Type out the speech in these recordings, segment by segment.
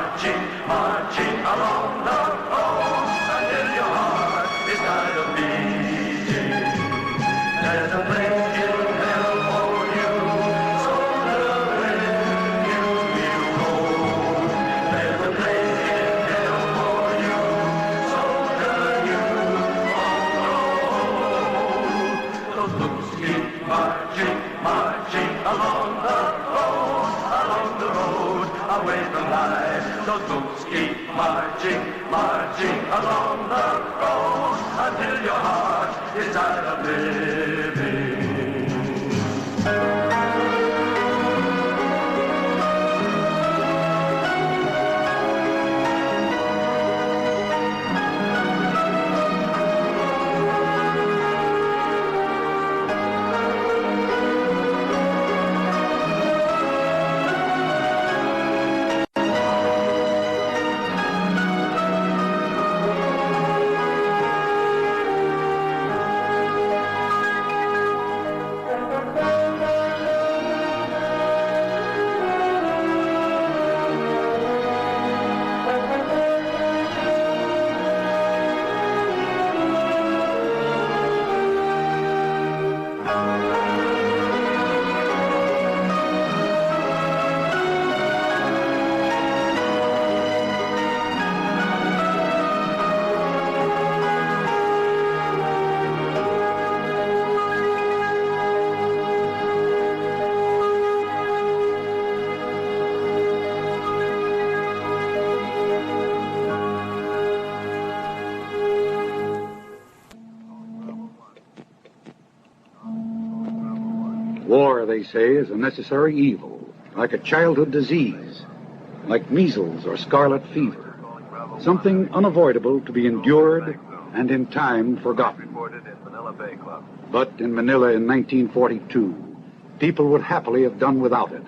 marching, marching along the road until your heart is tired of beating. There's a place in hell for you, soldier, when you feel cold. There's a place in hell for you, soldier, you won't know. Those boots keep marching, marching along the road, away from life. Those boots keep marching, marching along the road until your heart is tired of living. War, they say, is a necessary evil, like a childhood disease, like measles or scarlet fever, something unavoidable to be endured and in time forgotten. But in Manila in 1942, people would happily have done without it.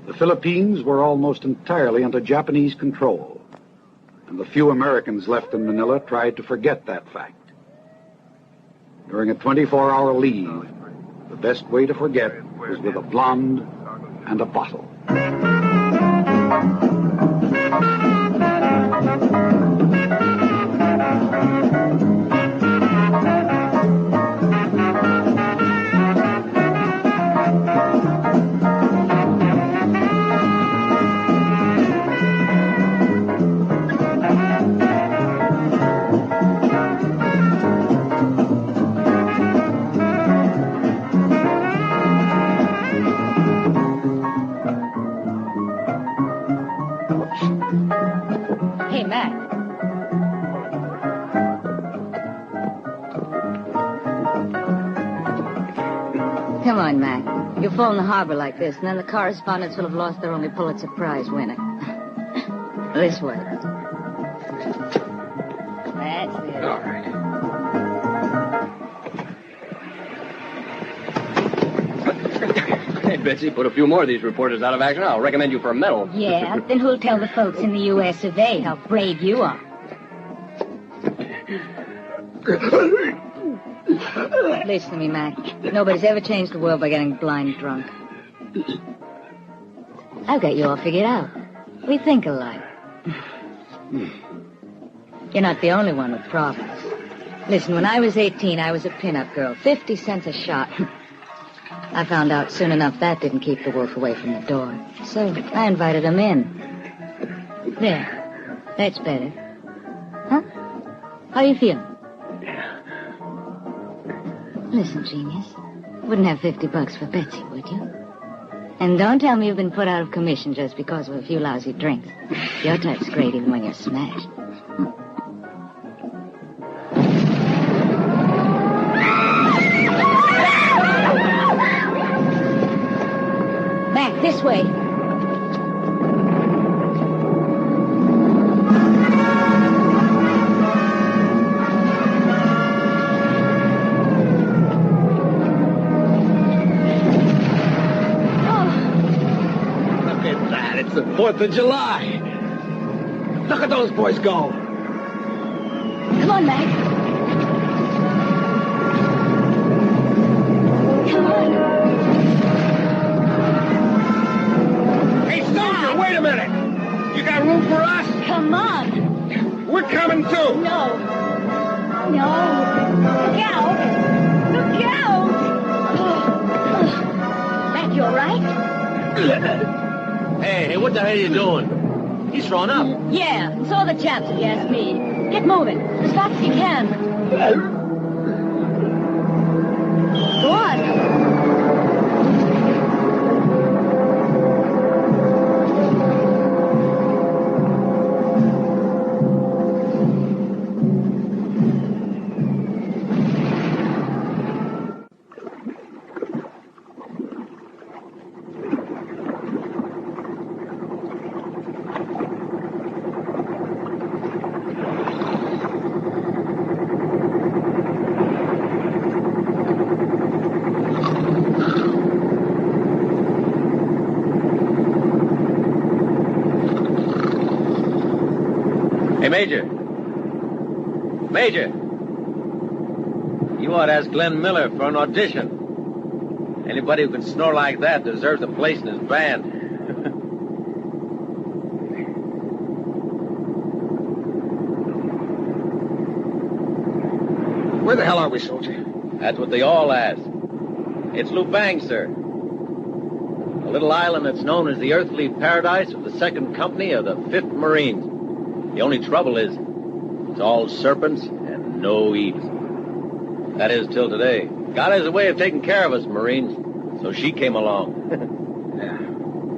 The Philippines were almost entirely under Japanese control, and the few Americans left in Manila tried to forget that fact. During a 24-hour leave, the best way to forget was with a blonde and a bottle. Hey, Mac. Come on, Mac. You'll fall in the harbor like this, and then the correspondents will have lost their only Pulitzer Prize winner. This way. That's it. All right. Hey, Betsy, put a few more of these reporters out of action. I'll recommend you for a medal. Yeah? Then who'll tell the folks in the U.S. of A. how brave you are? Listen to me, Mac. Nobody's ever changed the world by getting blind drunk. I've got you all figured out. We think alike. You're not the only one with problems. Listen, when I was 18, I was a pin-up girl. 50 cents a shot. I found out soon enough that didn't keep the wolf away from the door. So I invited him in. There. That's better. Huh? How you feeling? Listen, genius. Wouldn't have $50 for Betsy, would you? And don't tell me you've been put out of commission just because of a few lousy drinks. Your type's great even when you're smashed. Back this way. It's the 4th of July. Look at those boys go. Come on, Mac. Come on. Hey, soldier, wait a minute. You got room for us? Come on. We're coming too. No. No. Look out. Look out. That you all right? Hey, what the hell are you doing? He's thrown up. Yeah, it's all the Japs, if you ask me. Get moving. As fast as you can. Go on. Hey, Major. Major. You ought to ask Glenn Miller for an audition. Anybody who can snore like that deserves a place in his band. Where the hell are we, soldier? That's what they all ask. It's Lubang, sir. A little island that's known as the earthly paradise of the 2nd Company of the 5th Marines. The only trouble is, it's all serpents and no eats. That is, till today. God has a way of taking care of us, Marines. So she came along. Yeah.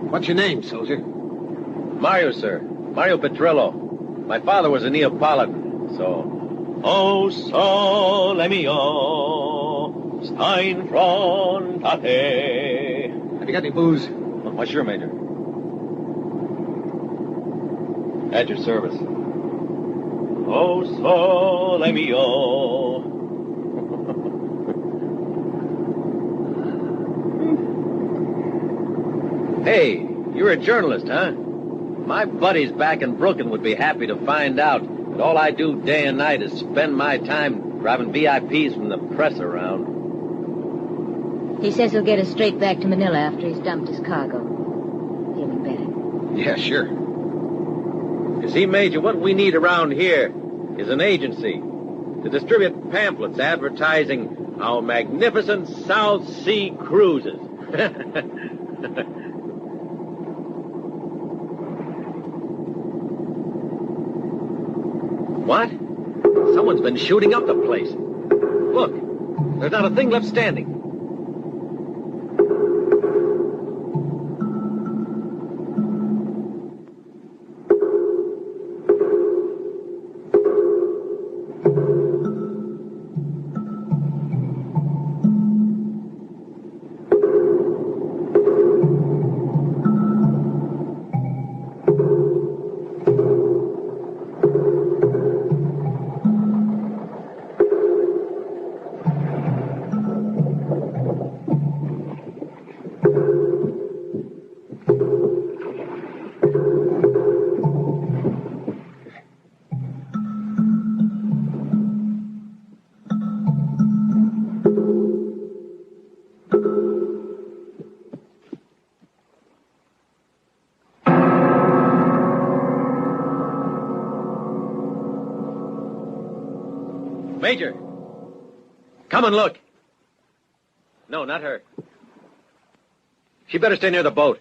What's your name, soldier? Mario, sir. Mario Petrillo. My father was a Neapolitan, so... Oh, sole mio, sta in frontate. Have you got any booze? Why, sure, Major. At your service. Oh, sole mio. Hey, you're a journalist, huh? My buddies back in Brooklyn would be happy to find out that all I do day and night is spend my time driving VIPs from the press around. He says he'll get us straight back to Manila after he's dumped his cargo. He'll be better. Yeah, sure. You see, Major, what we need around here is an agency to distribute pamphlets advertising our magnificent South Sea cruises. What? Someone's been shooting up the place. Look, there's not a thing left standing. Major, come and look. No, not her. She better stay near the boat.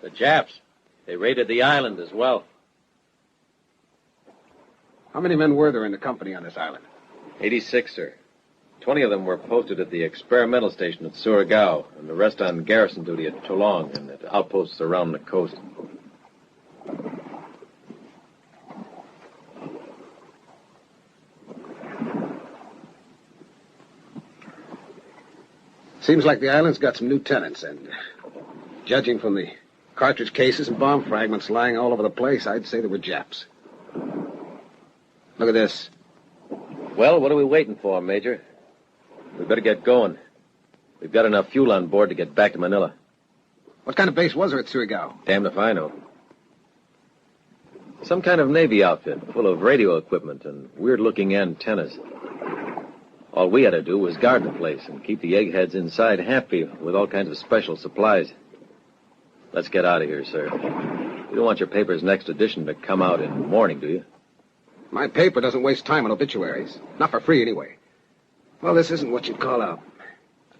The Japs, they raided the island as well. How many men were there in the company on this island? 86, sir. 20 of them were posted at the experimental station at Surigao, and the rest on garrison duty at Toulon and at outposts around the coast. Seems like the island's got some new tenants, and judging from the cartridge cases and bomb fragments lying all over the place, I'd say they were Japs. Look at this. Well, what are we waiting for, Major? We better get going. We've got enough fuel on board to get back to Manila. What kind of base was there at Surigao? Damned if I know. Some kind of Navy outfit full of radio equipment and weird-looking antennas. All we had to do was guard the place and keep the eggheads inside happy with all kinds of special supplies. Let's get out of here, sir. You don't want your paper's next edition to come out in the morning, do you? My paper doesn't waste time on obituaries. Not for free, anyway. Well, this isn't what you'd call a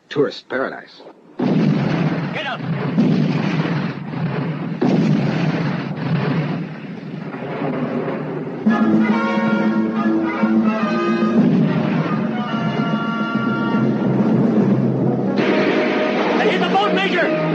tourist paradise. Get up! They hit the boat, Major!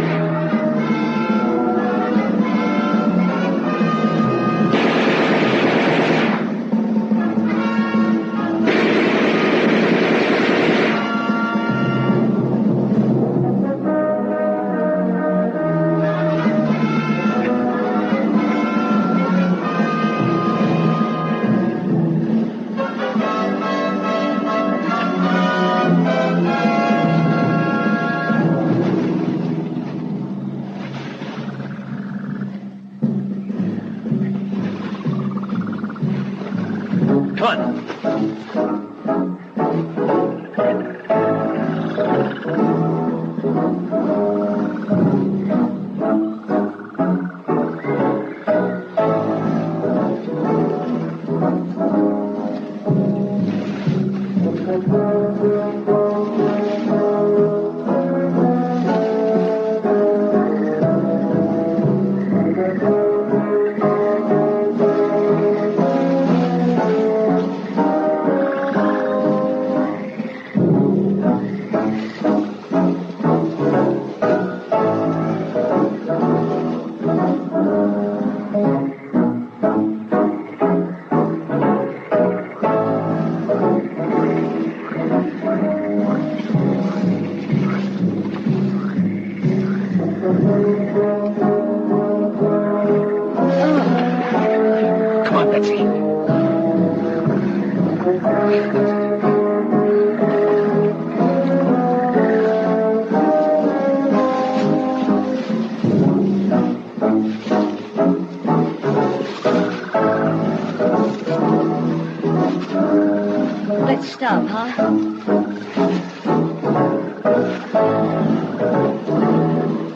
Let's stop, huh?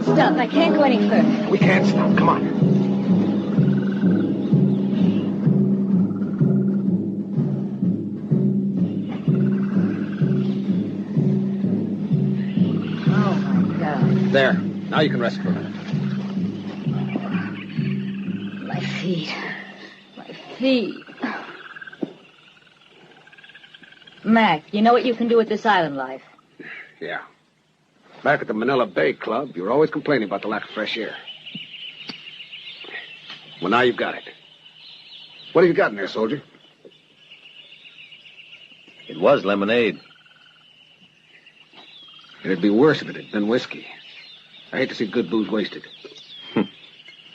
Stop. I can't go any further. We can't stop. Come on. Oh, my God. There. Now you can rest for a minute. My feet. My feet. Mac, you know what you can do with this island life? Yeah. Back at the Manila Bay Club, you were always complaining about the lack of fresh air. Well, now you've got it. What have you got in there, soldier? It was lemonade. It'd be worse if it had been whiskey. I hate to see good booze wasted.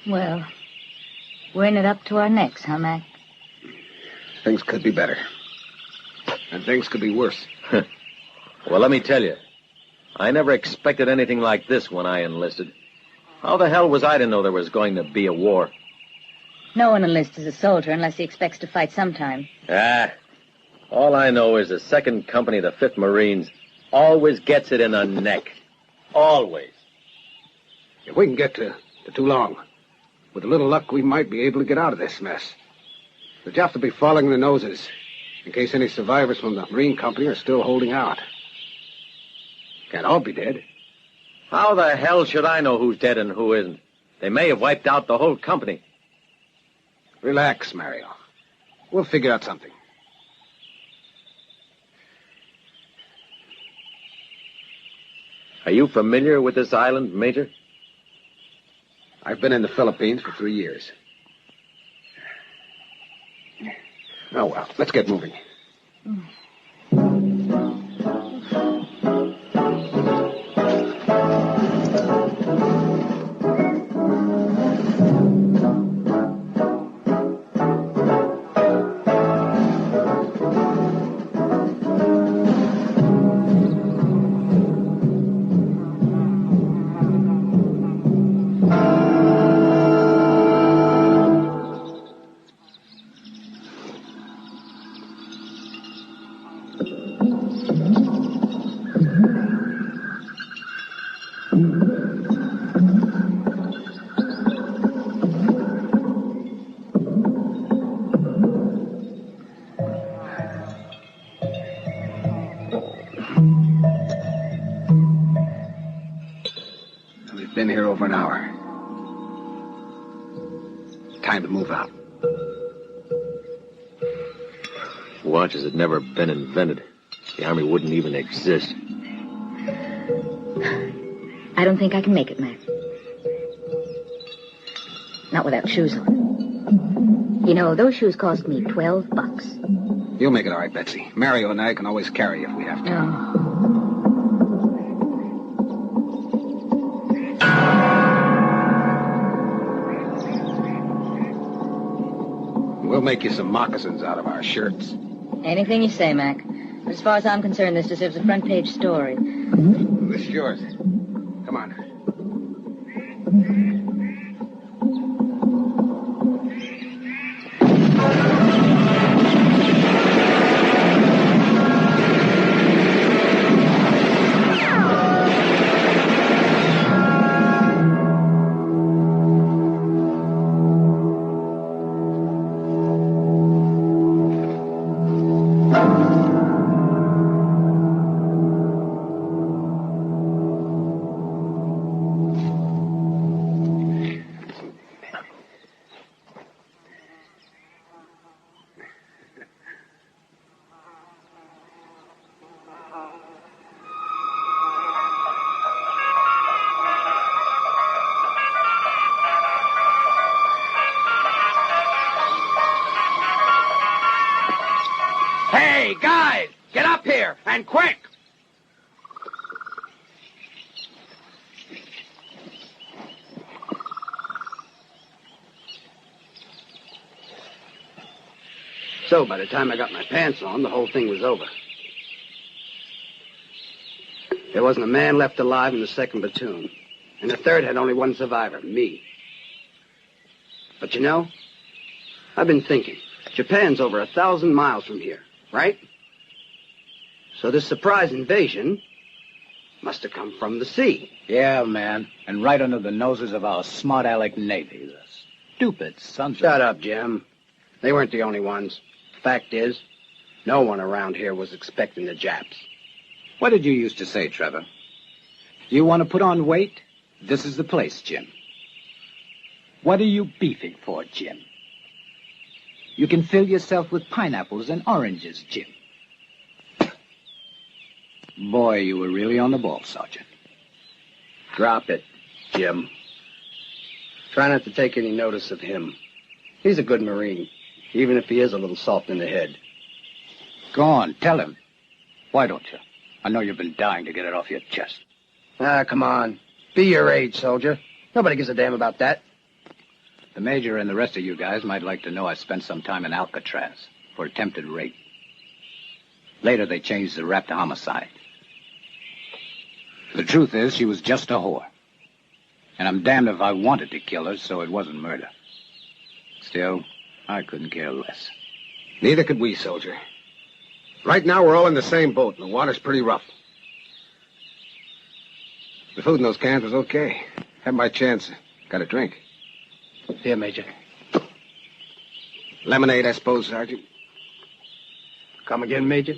Well, we're in it up to our necks, huh, Mac? Things could be better. And things could be worse. Well, let me tell you, I never expected anything like this when I enlisted. How the hell was I to know there was going to be a war? No one enlists as a soldier unless he expects to fight sometime. All I know is the 2nd Company of the 5th Marines always gets it in the neck. Always. If we can get to Toulon, with a little luck, we might be able to get out of this mess. The Japs will be following their noses, in case any survivors from the Marine Company are still holding out. Can't all be dead. How the hell should I know who's dead and who isn't? They may have wiped out the whole company. Relax, Mario. We'll figure out something. Are you familiar with this island, Major? I've been in the Philippines for 3 years. Oh, well, let's get moving. Been here over an hour. Time to move out. Watches had never been invented. The Army wouldn't even exist. I don't think I can make it, Mac. Not without shoes on. You know, those shoes cost me $12. You'll make it all right, Betsy. Mario and I can always carry you if we have to. Oh. We'll make you some moccasins out of our shirts. Anything you say, Mac. But as far as I'm concerned, this deserves a front-page story. This is yours. Come on. Hey, guys! Get up here, and quick! So, by the time I got my pants on, the whole thing was over. There wasn't a man left alive in the 2nd platoon. And the 3rd had only one survivor, me. But you know, I've been thinking. Japan's over 1,000 miles from here, right? So this surprise invasion must have come from the sea. Yeah, man. And right under the noses of our smart aleck Navy. The stupid sons of... Shut up, Jim. They weren't the only ones. Fact is, no one around here was expecting the Japs. What did you used to say, Trevor? You want to put on weight? This is the place, Jim. What are you beefing for, Jim? You can fill yourself with pineapples and oranges, Jim. Boy, you were really on the ball, Sergeant. Drop it, Jim. Try not to take any notice of him. He's a good Marine, even if he is a little soft in the head. Go on, tell him. Why don't you? I know you've been dying to get it off your chest. Ah, come on. Be your age, soldier. Nobody gives a damn about that. The Major and the rest of you guys might like to know I spent some time in Alcatraz for attempted rape. Later, they changed the rap to homicide. The truth is, she was just a whore. And I'm damned if I wanted to kill her, so it wasn't murder. Still, I couldn't care less. Neither could we, soldier. Right now, we're all in the same boat, and the water's pretty rough. The food in those cans was okay. Had my chance. Got a drink. Here, Major. Lemonade, I suppose, Sergeant. Come again, Major?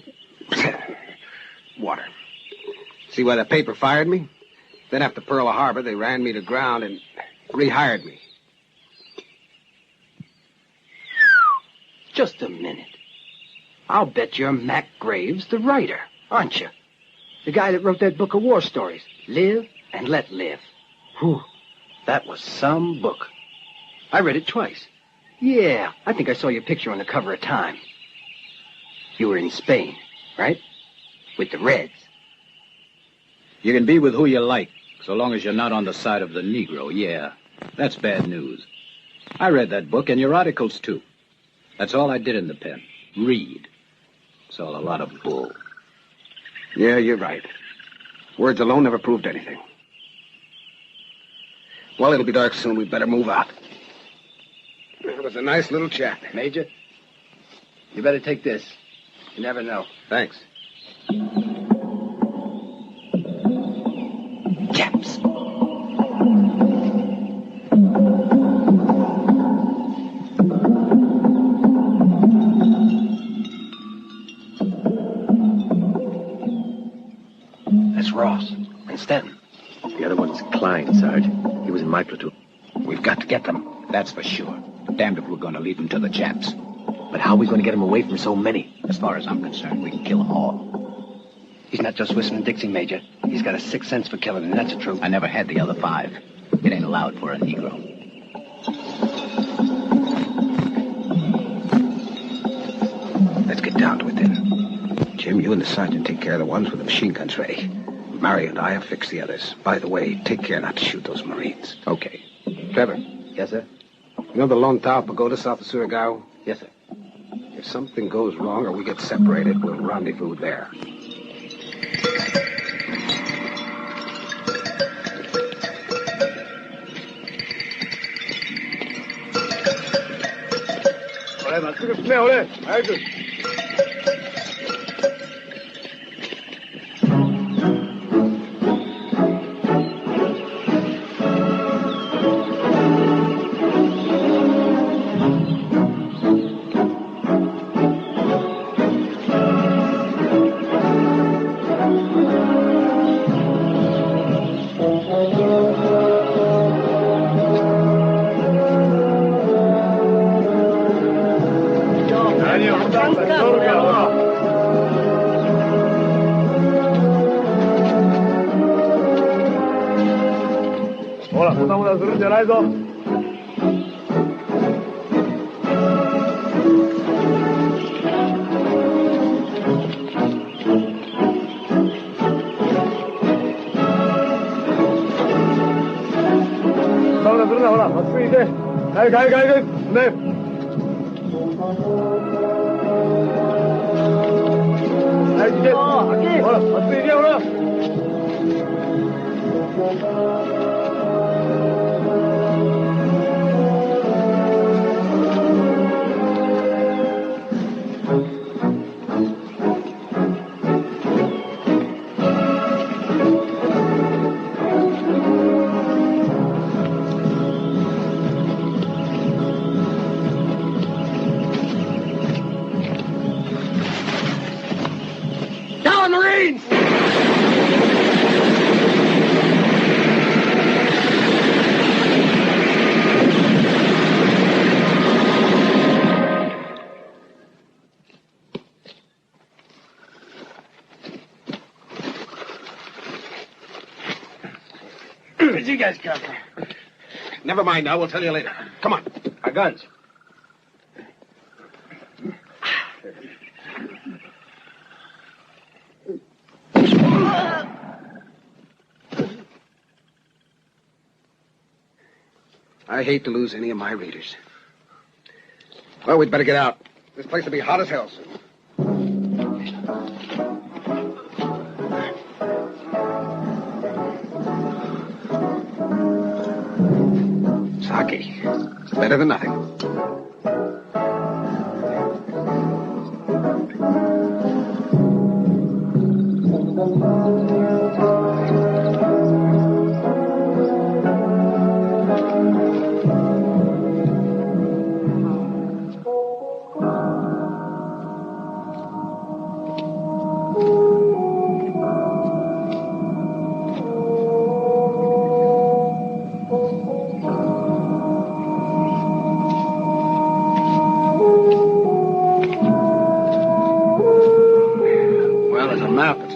Water. See why the paper fired me? Then after Pearl Harbor, they ran me to ground and rehired me. Just a minute. I'll bet you're Mac Graves, the writer, aren't you? The guy that wrote that book of war stories, Live and Let Live. Whew, that was some book. I read it twice. Yeah, I think I saw your picture on the cover of Time. You were in Spain, right? With the Reds. You can be with who you like, so long as you're not on the side of the Negro, yeah. That's bad news. I read that book and your articles, too. That's all I did in the pen. Read. It's all a lot of bull. Yeah, you're right. Words alone never proved anything. Well, it'll be dark soon. We'd better move out. It was a nice little chat. Major, you better take this. You never know. Thanks. Japs. That's Ross and Stanton. The other one's Klein, Sarge. He was in my platoon. We've got to get them. That's for sure. Damned if we're going to leave them to the Japs. But how are we going to get him away from so many? As far as I'm concerned, we can kill them all. He's not just whistling Dixie, Major. He's got a sixth sense for killing, and that's the truth. I never had the other 5. It ain't allowed for a Negro. Let's get down to it then. Jim, you and the sergeant take care of the ones with the machine guns ready. Mary and I have fixed the others. By the way, take care not to shoot those Marines. Okay. Trevor, Yes, sir? you know the Lone Tower Pagoda south of Surigao? Yes, sir. If something goes wrong or we get separated, we'll rendezvous there. Where'd you guys come from? Never mind now. We'll tell you later. Come on. Our guns. I hate to lose any of my readers. Well, we'd better get out. This place will be hot as hell soon. Sake. It's better than nothing.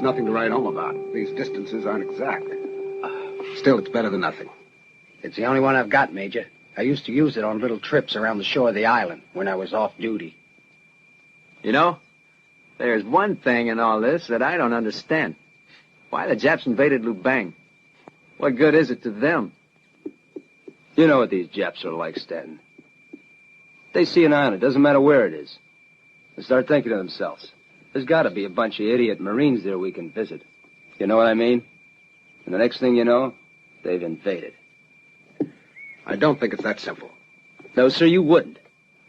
Nothing to write home about. These distances aren't exact. Still, it's better than nothing. It's the only one I've got, Major. I used to use it on little trips around the shore of the island when I was off duty. You know, there's one thing in all this that I don't understand. Why the Japs invaded Lubang? What good is it to them? You know what these Japs are like, Stanton. They see an island, doesn't matter where it is. They start thinking to themselves, there's got to be a bunch of idiot Marines there we can visit. You know what I mean? And the next thing you know, they've invaded. I don't think it's that simple. No, sir, you wouldn't.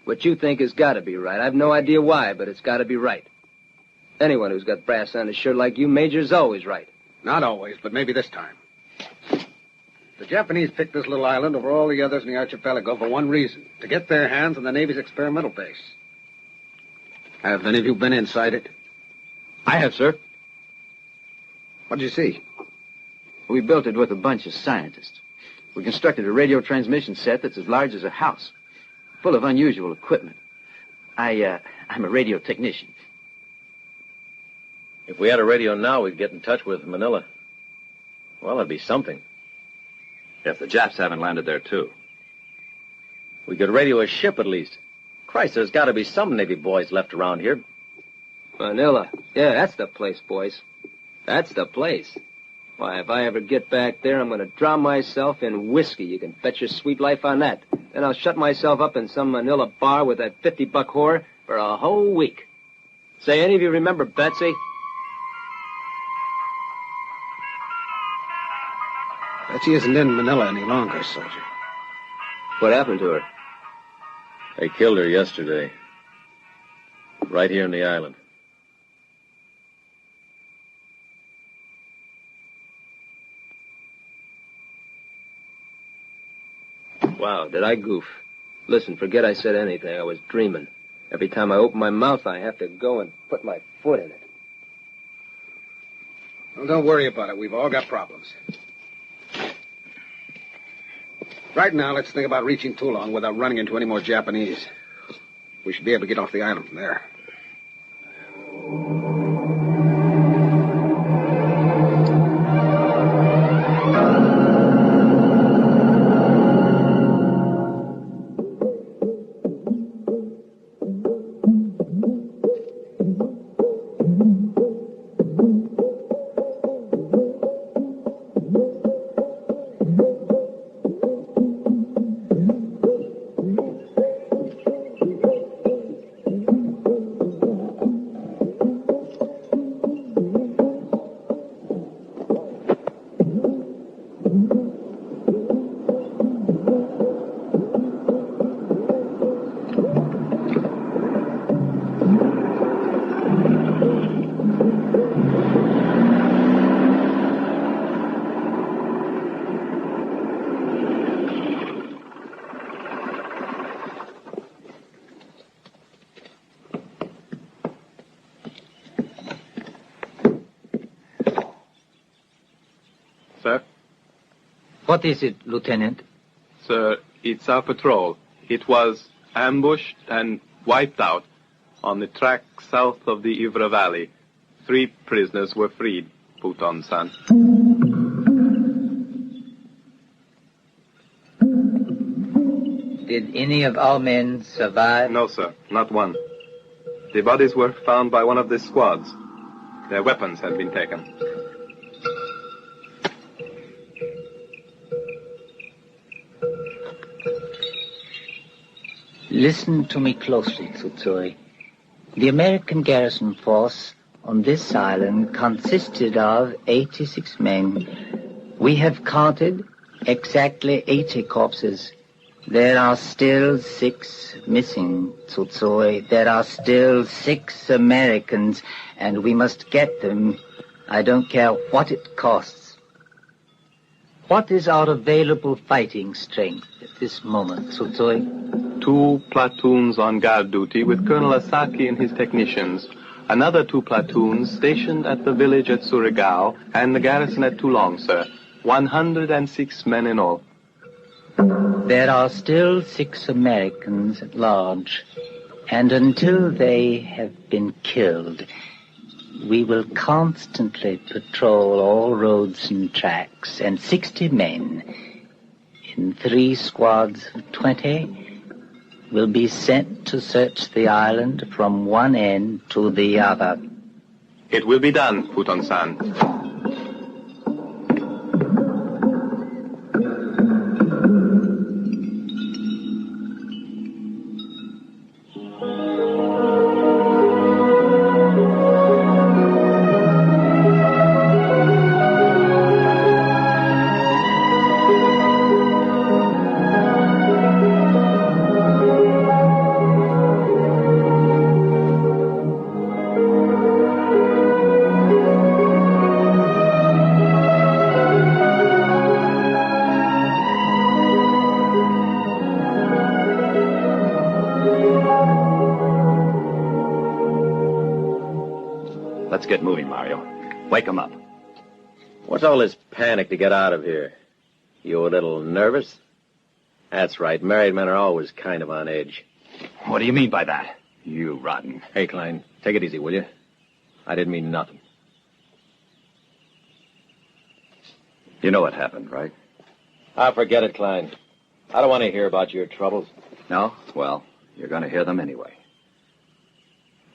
What you think has got to be right. I've no idea why, but it's got to be right. Anyone who's got brass on his shirt like you, Major's always right. Not always, but maybe this time. The Japanese picked this little island over all the others in the archipelago for one reason, to get their hands on the Navy's experimental base. Have any of you been inside it? I have, sir. What did you see? We built it with a bunch of scientists. We constructed a radio transmission set that's as large as a house, full of unusual equipment. I'm a radio technician. If we had a radio now, we'd get in touch with Manila. Well, that'd be something. If the Japs haven't landed there, too. We could radio a ship at least. Christ, there's got to be some Navy boys left around here. Manila. Yeah, that's the place, boys. That's the place. Why, if I ever get back there, I'm going to drown myself in whiskey. You can bet your sweet life on that. Then I'll shut myself up in some Manila bar with that 50-buck whore for a whole week. Say, any of you remember Betsy? Betsy isn't in Manila any longer, soldier. What happened to her? They killed her yesterday. Right here on the island. Wow, did I goof? Listen, forget I said anything. I was dreaming. Every time I open my mouth, I have to go and put my foot in it. Well, don't worry about it. We've all got problems. Right now, let's think about reaching Toulon without running into any more Japanese. We should be able to get off the island from there. Sir? What is it, Lieutenant? Sir, it's our patrol. It was ambushed and wiped out on the track south of the Ivra Valley. 3 prisoners were freed, Bhutan-san. Did any of our men survive? No, sir, not one. The bodies were found by one of the squads. Their weapons had been taken. Listen to me closely, Tsutsui. The American garrison force on this island consisted of 86 men. We have counted exactly 80 corpses. There are still 6 missing, Tsutsui. There are still 6 Americans, and we must get them. I don't care what it costs. What is our available fighting strength at this moment, Tsutsui? 2 platoons on guard duty with Colonel Asaki and his technicians. Another 2 platoons stationed at the village at Surigao and the garrison at Toulon, sir. 106 men in all. There are still 6 Americans at large, and until they have been killed, we will constantly patrol all roads and tracks, and 60 men in 3 squads of 20 will be sent to search the island from one end to the other. It will be done, Futon-san. Let's get moving, Mario. Wake them up. What's all this panic to get out of here? You a little nervous? That's right. Married men are always kind of on edge. What do you mean by that? You rotten. Hey, Klein, take it easy, will you? I didn't mean nothing. You know what happened, right? Forget it, Klein. I don't want to hear about your troubles. No? Well, you're going to hear them anyway.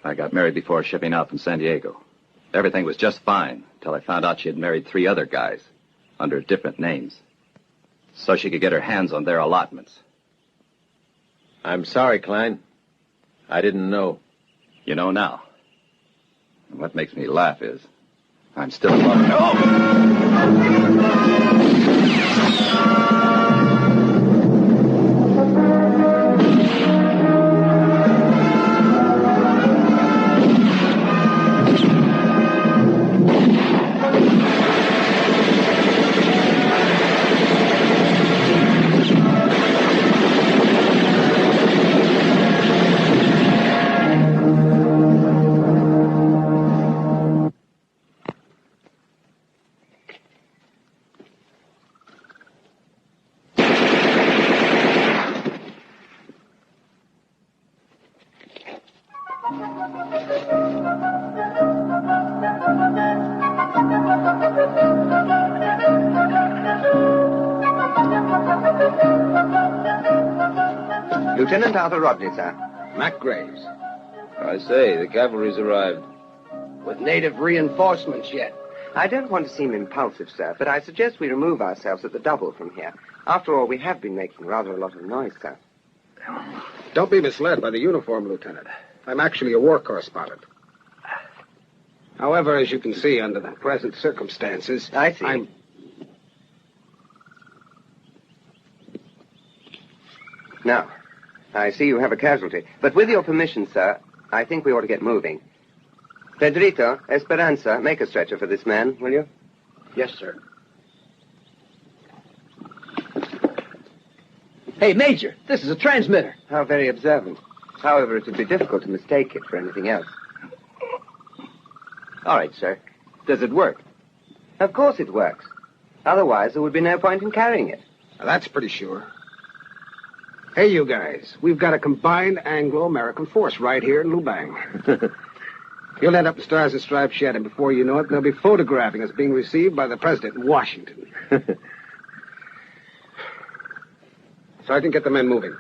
I got married before shipping out from San Diego. Everything was just fine until I found out she had married 3 other guys under different names so she could get her hands on their allotments. I'm sorry, Klein. I didn't know. You know now. And what makes me laugh is I'm still in love with her. Lieutenant Arthur Rodney, sir. Mac Graves. I say, the cavalry's arrived. With native reinforcements yet. I don't want to seem impulsive, sir, but I suggest we remove ourselves at the double from here. After all, we have been making rather a lot of noise, sir. Don't be misled by the uniform, Lieutenant. I'm actually a war correspondent. However, as you can see, under the present circumstances... I see. Now, I see you have a casualty. But with your permission, sir, I think we ought to get moving. Pedrito, Esperanza, make a stretcher for this man, will you? Yes, sir. Hey, Major, this is a transmitter. How very observant. However, it would be difficult to mistake it for anything else. All right, sir. Does it work? Of course it works. Otherwise, there would be no point in carrying it. Now, that's pretty sure. Hey, you guys, we've got a combined Anglo-American force right here in Lubang. You'll end up in Stars and Stripes shed, and before you know it, they'll be photographing us being received by the president in Washington. Sergeant, get the men moving.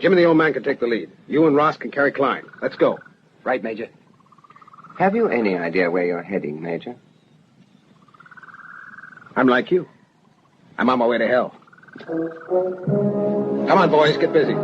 Jim and the old man can take the lead. You and Ross can carry Klein. Let's go. Right, Major. Have you any idea where you're heading, Major? I'm like you. I'm on my way to hell. Come on, boys, get busy.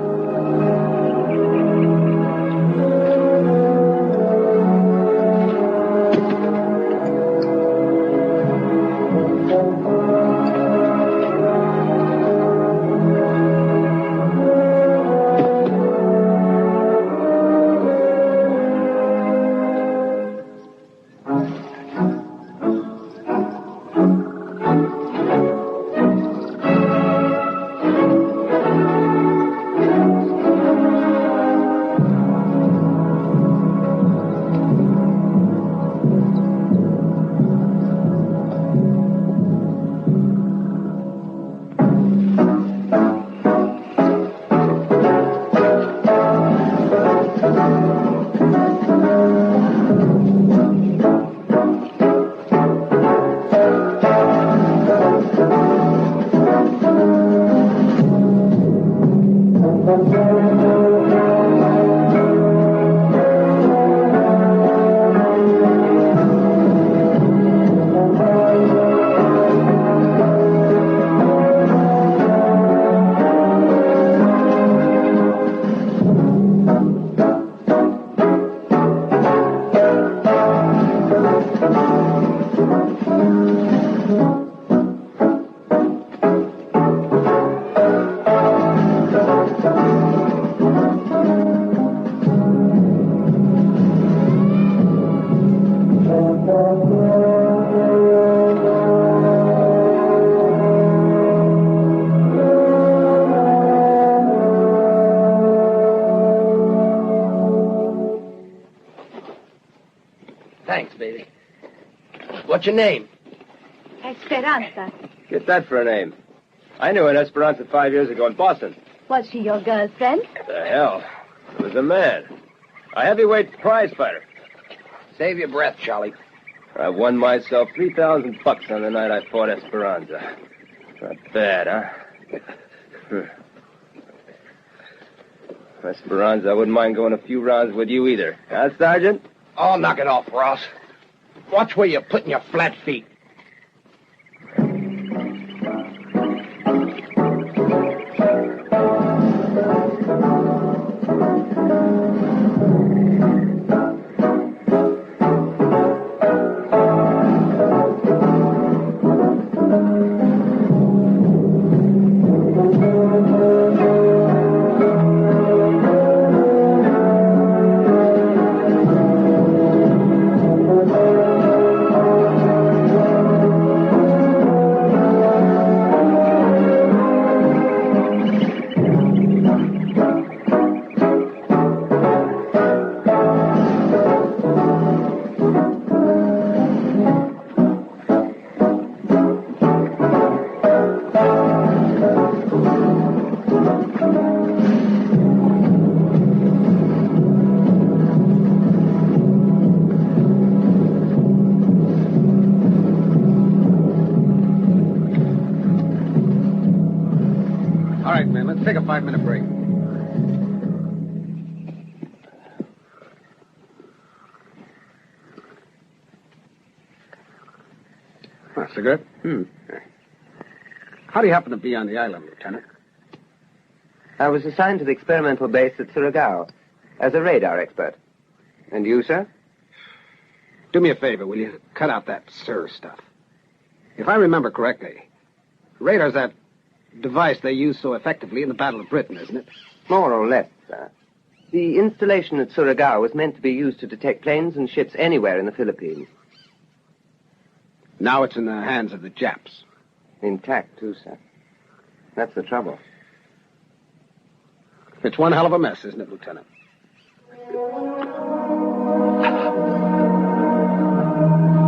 Thanks, baby. What's your name? Esperanza. Get that for a name. I knew an Esperanza 5 years ago in Boston. Was she your girlfriend? The hell? It was a man. A heavyweight prize fighter. Save your breath, Charlie. I won myself $3,000 on the night I fought Esperanza. Not bad, huh? Esperanza, I wouldn't mind going a few rounds with you either. Huh, Sergeant? Oh, knock it off, Ross. Watch where you're putting your flat feet. Take a 5-minute break. A cigarette? How do you happen to be on the island, Lieutenant? I was assigned to the experimental base at Surigao as a radar expert. And you, sir? Do me a favor, will you? Cut out that sir stuff. If I remember correctly, radar's that device they used so effectively in the Battle of Britain, isn't it? More or less, sir. The installation at Surigao was meant to be used to detect planes and ships anywhere in the Philippines. Now it's in the hands of the Japs. Intact, too, sir. That's the trouble. It's one hell of a mess, isn't it, Lieutenant?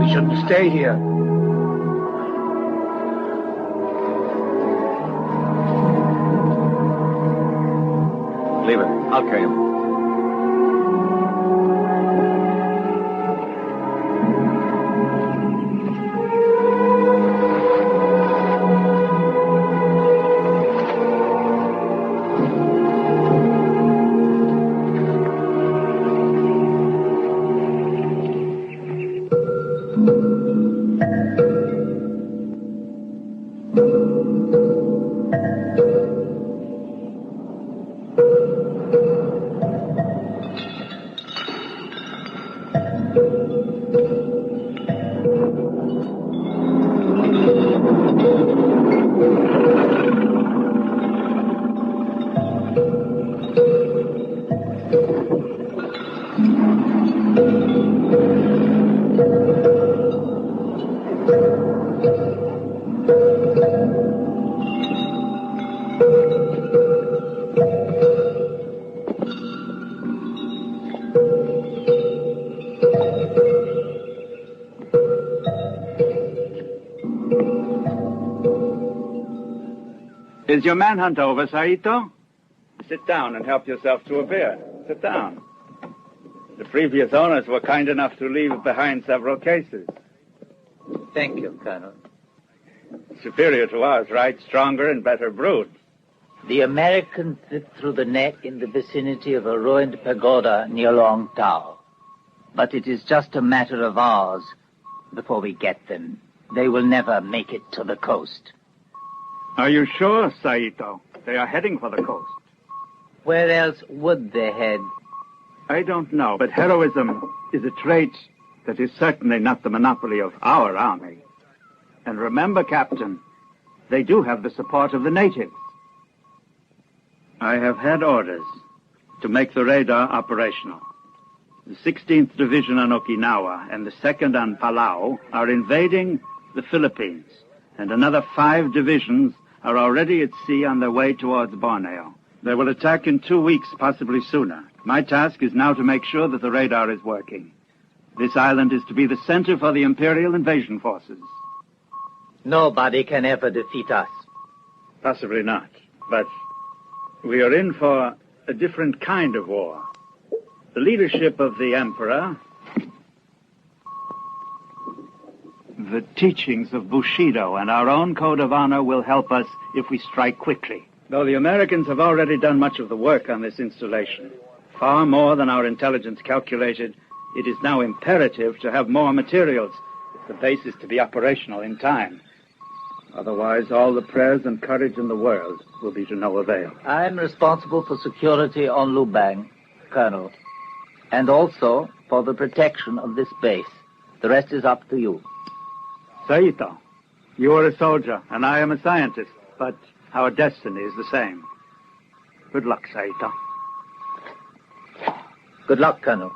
We shouldn't stay here. Leave it. I'll carry him. Is your manhunt over, Saito? Sit down and help yourself to a beer. Sit down. The previous owners were kind enough to leave behind several cases. Thank you, Colonel. Superior to ours, right? Stronger and better brewed. The Americans slipped through the net in the vicinity of a ruined pagoda near Long Tao. But it is just a matter of hours before we get them. They will never make it to the coast. Are you sure, Saito? They are heading for the coast. Where else would they head? I don't know, but heroism is a trait that is certainly not the monopoly of our army. And remember, Captain, they do have the support of the natives. I have had orders to make the radar operational. The 16th Division on Okinawa and the 2nd on Palau are invading the Philippines, and another 5 divisions are already at sea on their way towards Borneo. They will attack in 2 weeks, possibly sooner. My task is now to make sure that the radar is working. This island is to be the center for the Imperial invasion forces. Nobody can ever defeat us. Possibly not. But we are in for a different kind of war. The leadership of the Emperor, the teachings of Bushido, and our own code of honor will help us if we strike quickly. Though the Americans have already done much of the work on this installation, far more than our intelligence calculated, it is now imperative to have more materials if the base is to be operational in time. Otherwise, all the prayers and courage in the world will be to no avail. I'm responsible for security on Lubang, Colonel, and also for the protection of this base. The rest is up to you. Saito, you are a soldier, and I am a scientist, but our destiny is the same. Good luck, Saito. Good luck, Colonel.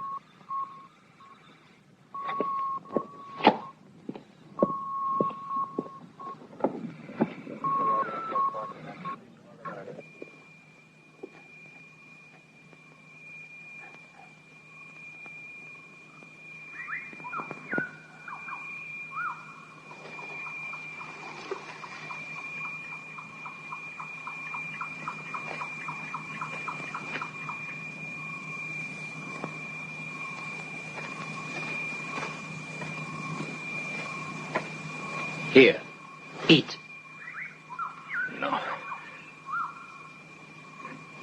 Here, eat. No,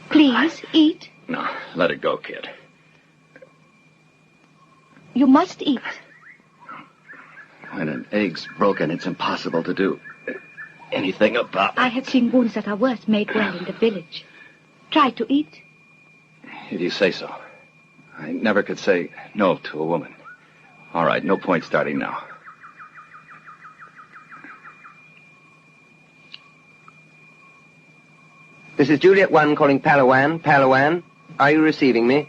Please, eat. no, let it go, kid. You must eat. When an egg's broken, it's impossible to do anything about I it. have seen wounds that are worse made well in the village. Try to eat. If you say so. I never could say no to a woman. All right, no point starting now. This is Juliet 1 calling Palawan. Palawan, are you receiving me?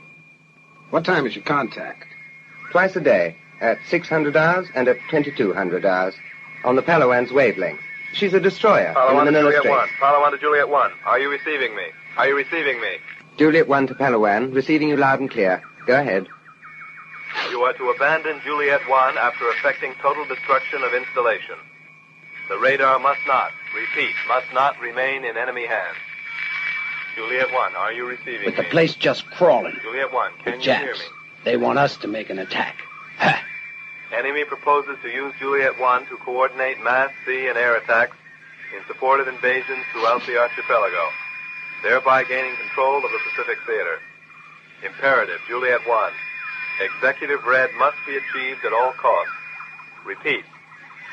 What time is your contact? Twice a day, at 600 hours and at 2200 hours, on the Palawan's wavelength. She's a destroyer in the Palawan to Manila Juliet Strait. 1. Palawan to Juliet 1. Are you receiving me? Are you receiving me? Juliet 1 to Palawan, receiving you loud and clear. Go ahead. You are to abandon Juliet 1 after effecting total destruction of installation. The radar must not, repeat, must not remain in enemy hands. Juliet 1, are you receiving With the me? place just crawling. Juliet 1, can With you hear Japs. me? They want us to make an attack. Ha! Enemy proposes to use Juliet 1 to coordinate mass sea and air attacks in support of invasions throughout the archipelago, thereby gaining control of the Pacific Theater. Imperative, Juliet 1. Executive red must be achieved at all costs. Repeat.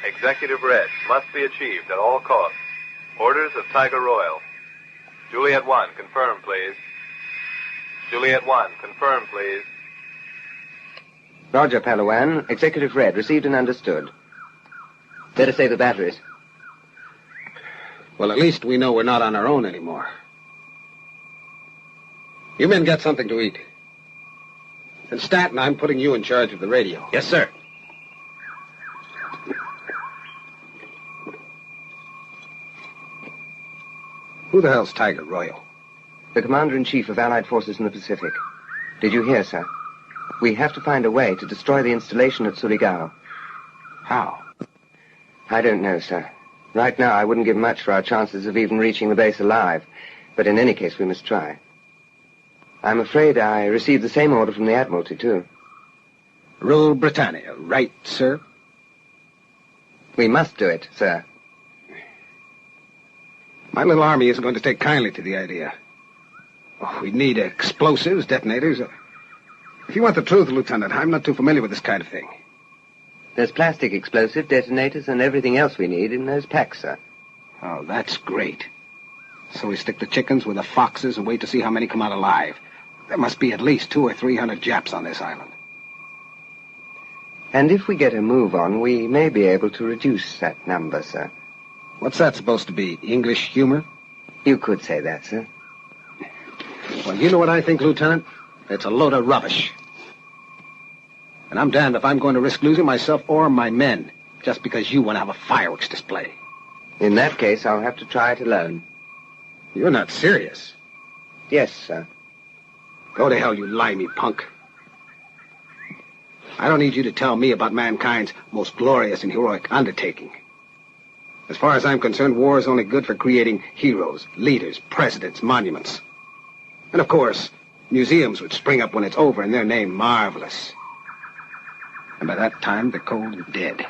Executive red must be achieved at all costs. Orders of Tiger Royal. Juliet 1, confirm, please. Juliet 1, confirm, please. Roger, Palawan. Executive Red, received and understood. Better save the batteries. Well, at least we know we're not on our own anymore. You men got something to eat. And Stanton, I'm putting you in charge of the radio. Yes, sir. Who the hell's Tiger Royal? The Commander-in-Chief of Allied Forces in the Pacific. Did you hear, sir? We have to find a way to destroy the installation at Surigao. How? I don't know, sir. Right now, I wouldn't give much for our chances of even reaching the base alive. But in any case, we must try. I'm afraid I received the same order from the Admiralty, too. Rule Britannia, right, sir? We must do it, sir. My little army isn't going to take kindly to the idea. Oh, we need explosives, detonators. If you want the truth, Lieutenant, I'm not too familiar with this kind of thing. There's plastic explosive, detonators, and everything else we need in those packs, sir. Oh, that's great. So we stick the chickens with the foxes and wait to see how many come out alive. There must be at least 200 or 300 Japs on this island. And if we get a move on, we may be able to reduce that number, sir. What's that supposed to be, English humor? You could say that, sir. Well, you know what I think, Lieutenant? It's a load of rubbish. And I'm damned if I'm going to risk losing myself or my men just because you want to have a fireworks display. In that case, I'll have to try it alone. You're not serious. Yes, sir. Go to hell, you limey punk. I don't need you to tell me about mankind's most glorious and heroic undertaking. As far as I'm concerned, war is only good for creating heroes, leaders, presidents, monuments. And of course, museums would spring up when it's over and their name marvelous. And by that time, the cold is dead.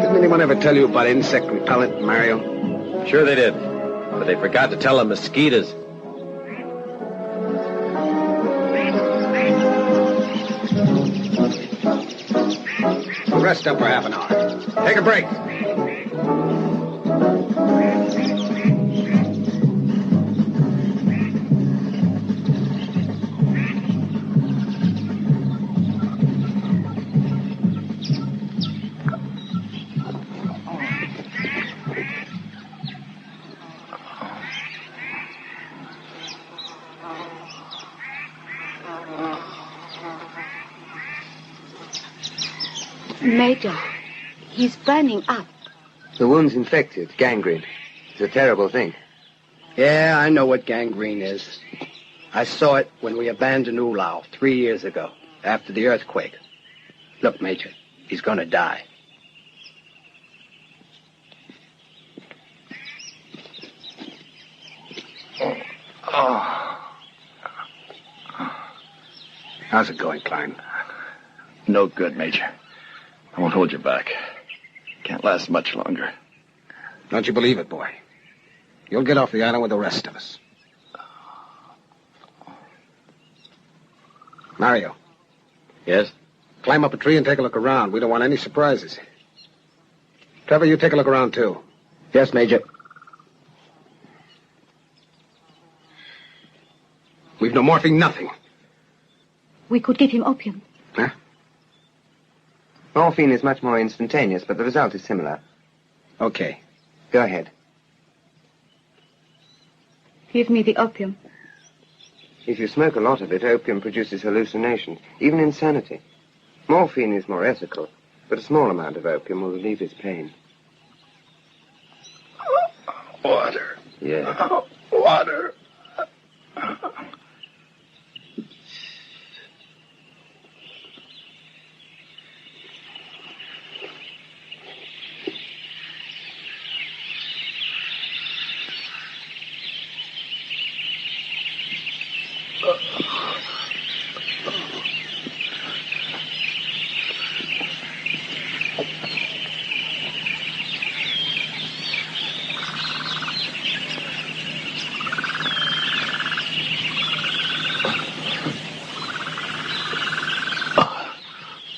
Didn't anyone ever tell you about insect repellent, Mario? Sure they did. But they forgot to tell the mosquitoes. Rest up for half an hour. Take a break. Major, he's burning up. The wound's infected, gangrene. It's a terrible thing. Yeah, I know what gangrene is. I saw it when we abandoned Ulau 3 years ago, after the earthquake. Look, Major, he's gonna die. How's it going, Klein? No good, Major. I won't hold you back. Can't last much longer. Don't you believe it, boy? You'll get off the island with the rest of us. Mario. Yes? Climb up a tree and take a look around. We don't want any surprises. Trevor, you take a look around, too. Yes, Major. We've no morphine, nothing. We could give him opium. Huh? Morphine is much more instantaneous, but the result is similar. Okay. Go ahead. Give me the opium. If you smoke a lot of it, opium produces hallucinations, even insanity. Morphine is more ethical, but a small amount of opium will relieve his pain. Water. Yeah. Water.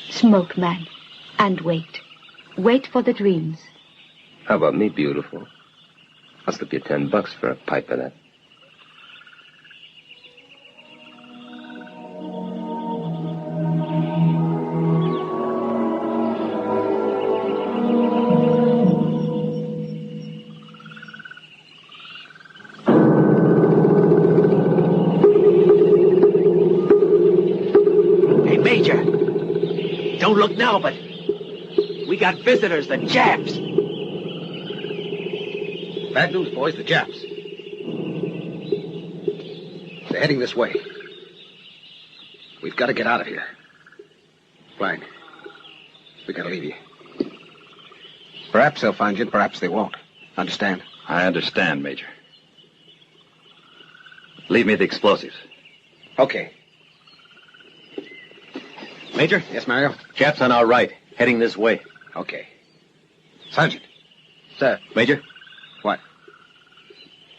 Smoke, man, and wait. Wait for the dreams. How about me, beautiful? I'll slip you $10 for a pipe of that. Hey, Major. Don't look now, but we got visitors, the Japs. Bad news, boys, the Japs. They're heading this way. We've got to get out of here. Klein, we got to leave you. Perhaps they'll find you, and perhaps they won't. Understand? I understand, Major. Leave me the explosives. Okay. Major? Yes, Mario? Japs on our right, heading this way. Okay. Sergeant. Sir. Major? What?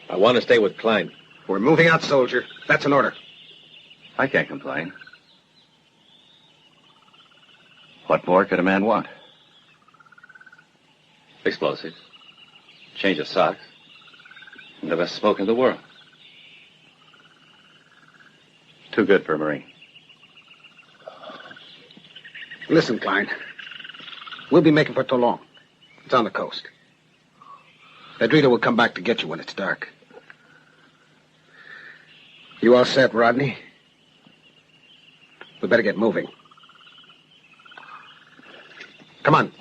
I want to stay with Klein. We're moving out, soldier. That's an order. I can't complain. What more could a man want? Explosives, change of socks, and the best smoke in the world. Too good for a Marine. Listen, Klein. We'll be making for Toulon. It's on the coast. Pedrito will come back to get you when it's dark. You all set, Rodney? We better get moving. Come on.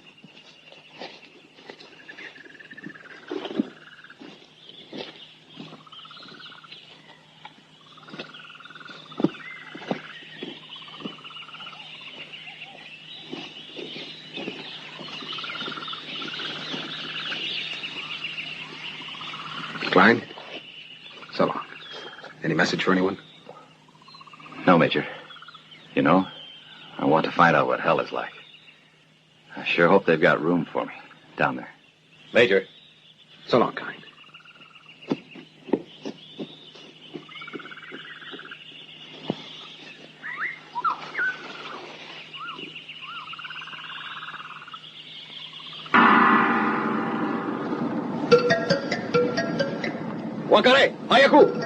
Klein? So long. Any message for anyone? No, Major. You know, I want to find out what hell is like. I sure hope they've got room for me down there. Major. So long, Klein. Wakare, Hayaku!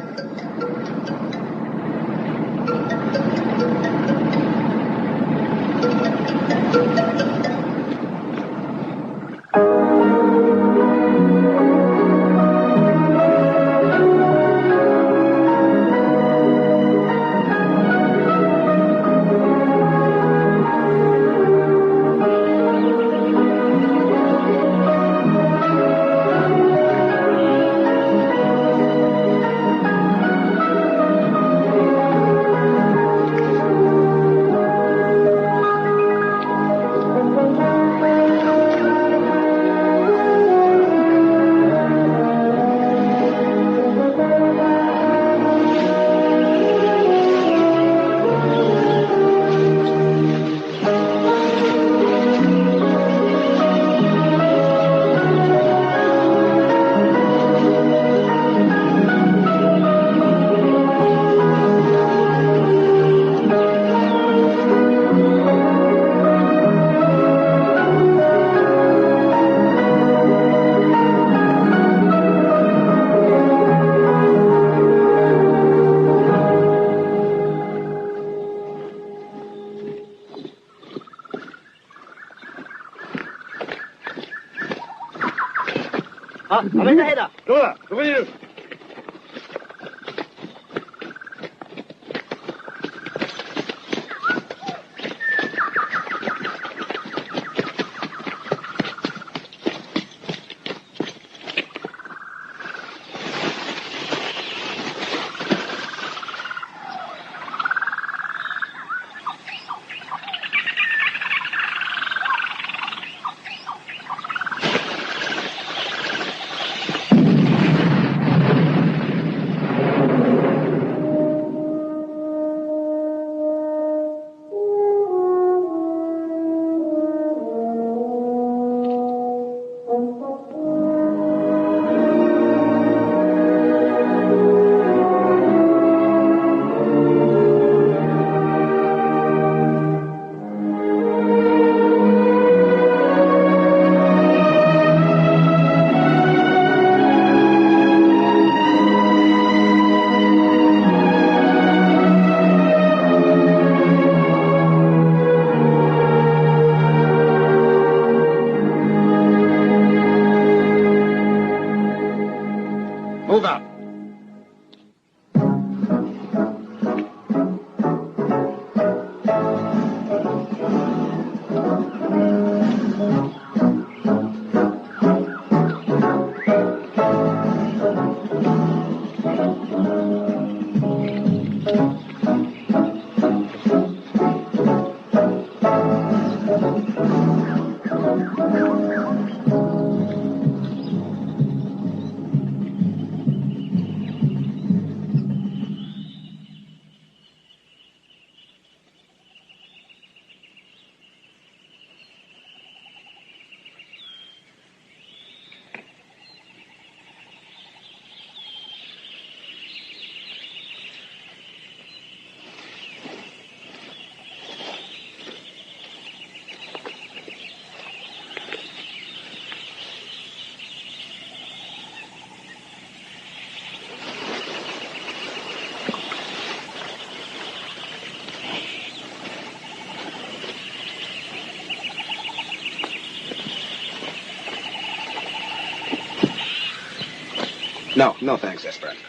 No, thanks, Esperanza.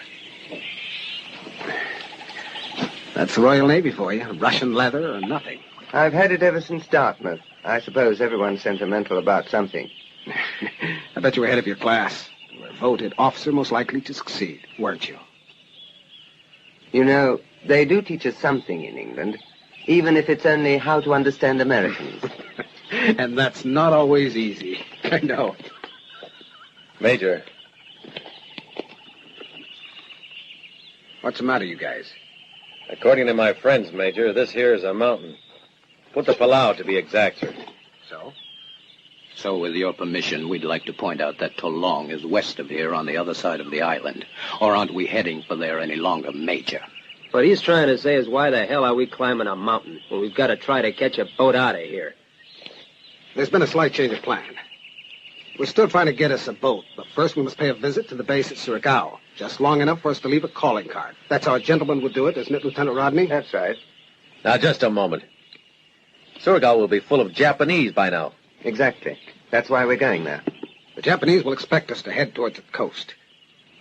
That's the Royal Navy for you. Russian leather or nothing. I've had it ever since Dartmouth. I suppose everyone's sentimental about something. I bet you were ahead of your class. You were voted officer most likely to succeed, weren't you? You know, they do teach us something in England, even if it's only how to understand Americans. And that's not always easy. I know. Major. What's the matter, you guys? According to my friends, Major, this here is a mountain. Put the Palau to be exact, sir. So? So, with your permission, we'd like to point out that Toulon is west of here on the other side of the island. Or aren't we heading for there any longer, Major? What he's trying to say is why the hell are we climbing a mountain when we've got to try to catch a boat out of here? There's been a slight change of plan. We're still trying to get us a boat, but first we must pay a visit to the base at Surigao. Just long enough for us to leave a calling card. That's how a gentleman would do it, isn't it, Lieutenant Rodney? That's right. Now, just a moment. Surigao will be full of Japanese by now. Exactly. That's why we're going there. The Japanese will expect us to head towards the coast.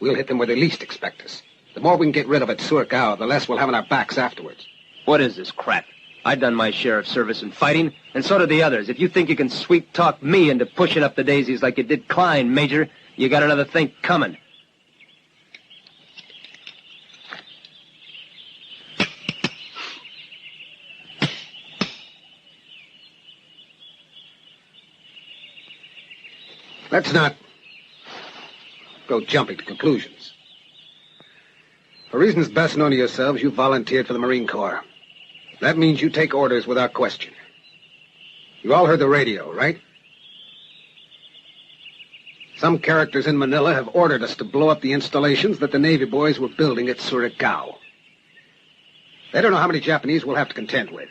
We'll hit them where they least expect us. The more we can get rid of at Surigao, the less we'll have on our backs afterwards. What is this crap? I've done my share of service and fighting, and so did the others. If you think you can sweet-talk me into pushing up the daisies like you did Klein, Major, you got another thing coming. Let's not go jumping to conclusions. For reasons best known to yourselves, you volunteered for the Marine Corps. That means you take orders without question. You all heard the radio, right? Some characters in Manila have ordered us to blow up the installations that the Navy boys were building at Surigao. They don't know how many Japanese we'll have to contend with.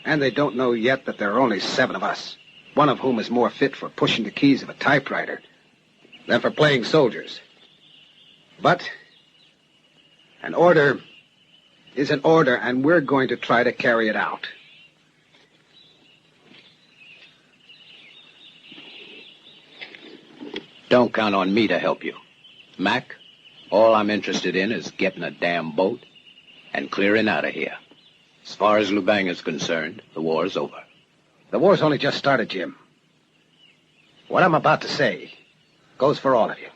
And they don't know yet that there are only 7 of us, one of whom is more fit for pushing the keys of a typewriter than for playing soldiers. But an order is an order, and we're going to try to carry it out. Don't count on me to help you. Mac, all I'm interested in is getting a damn boat and clearing out of here. As far as Lubang is concerned, the war's over. The war's only just started, Jim. What I'm about to say goes for all of you.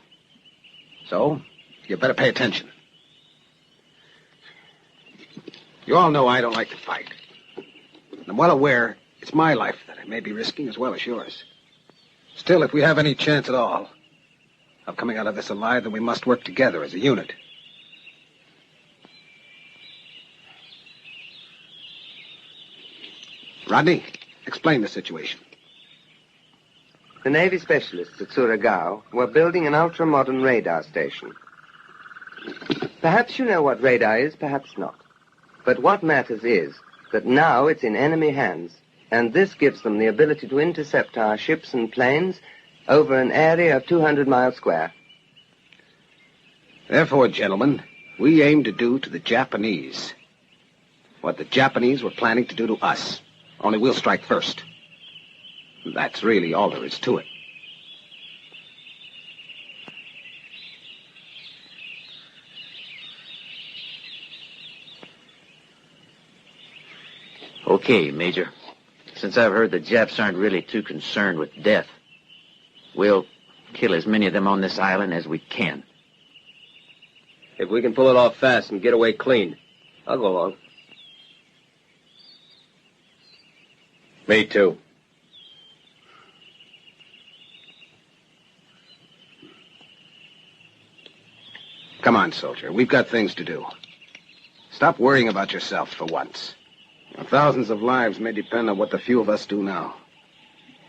So, you better pay attention. You all know I don't like to fight. I'm well aware it's my life that I may be risking as well as yours. Still, if we have any chance at all of coming out of this alive, then we must work together as a unit. Rodney, explain the situation. The Navy specialists at Surigao were building an ultra-modern radar station. Perhaps you know what radar is, perhaps not. But what matters is that now it's in enemy hands, and this gives them the ability to intercept our ships and planes over an area of 200 miles square. Therefore, gentlemen, we aim to do to the Japanese what the Japanese were planning to do to us, only we'll strike first. That's really all there is to it. Okay, Major. Since I've heard the Japs aren't really too concerned with death, we'll kill as many of them on this island as we can. If we can pull it off fast and get away clean, I'll go along. Me too. Come on, soldier. We've got things to do. Stop worrying about yourself for once. Thousands of lives may depend on what the few of us do now.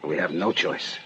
We have no choice.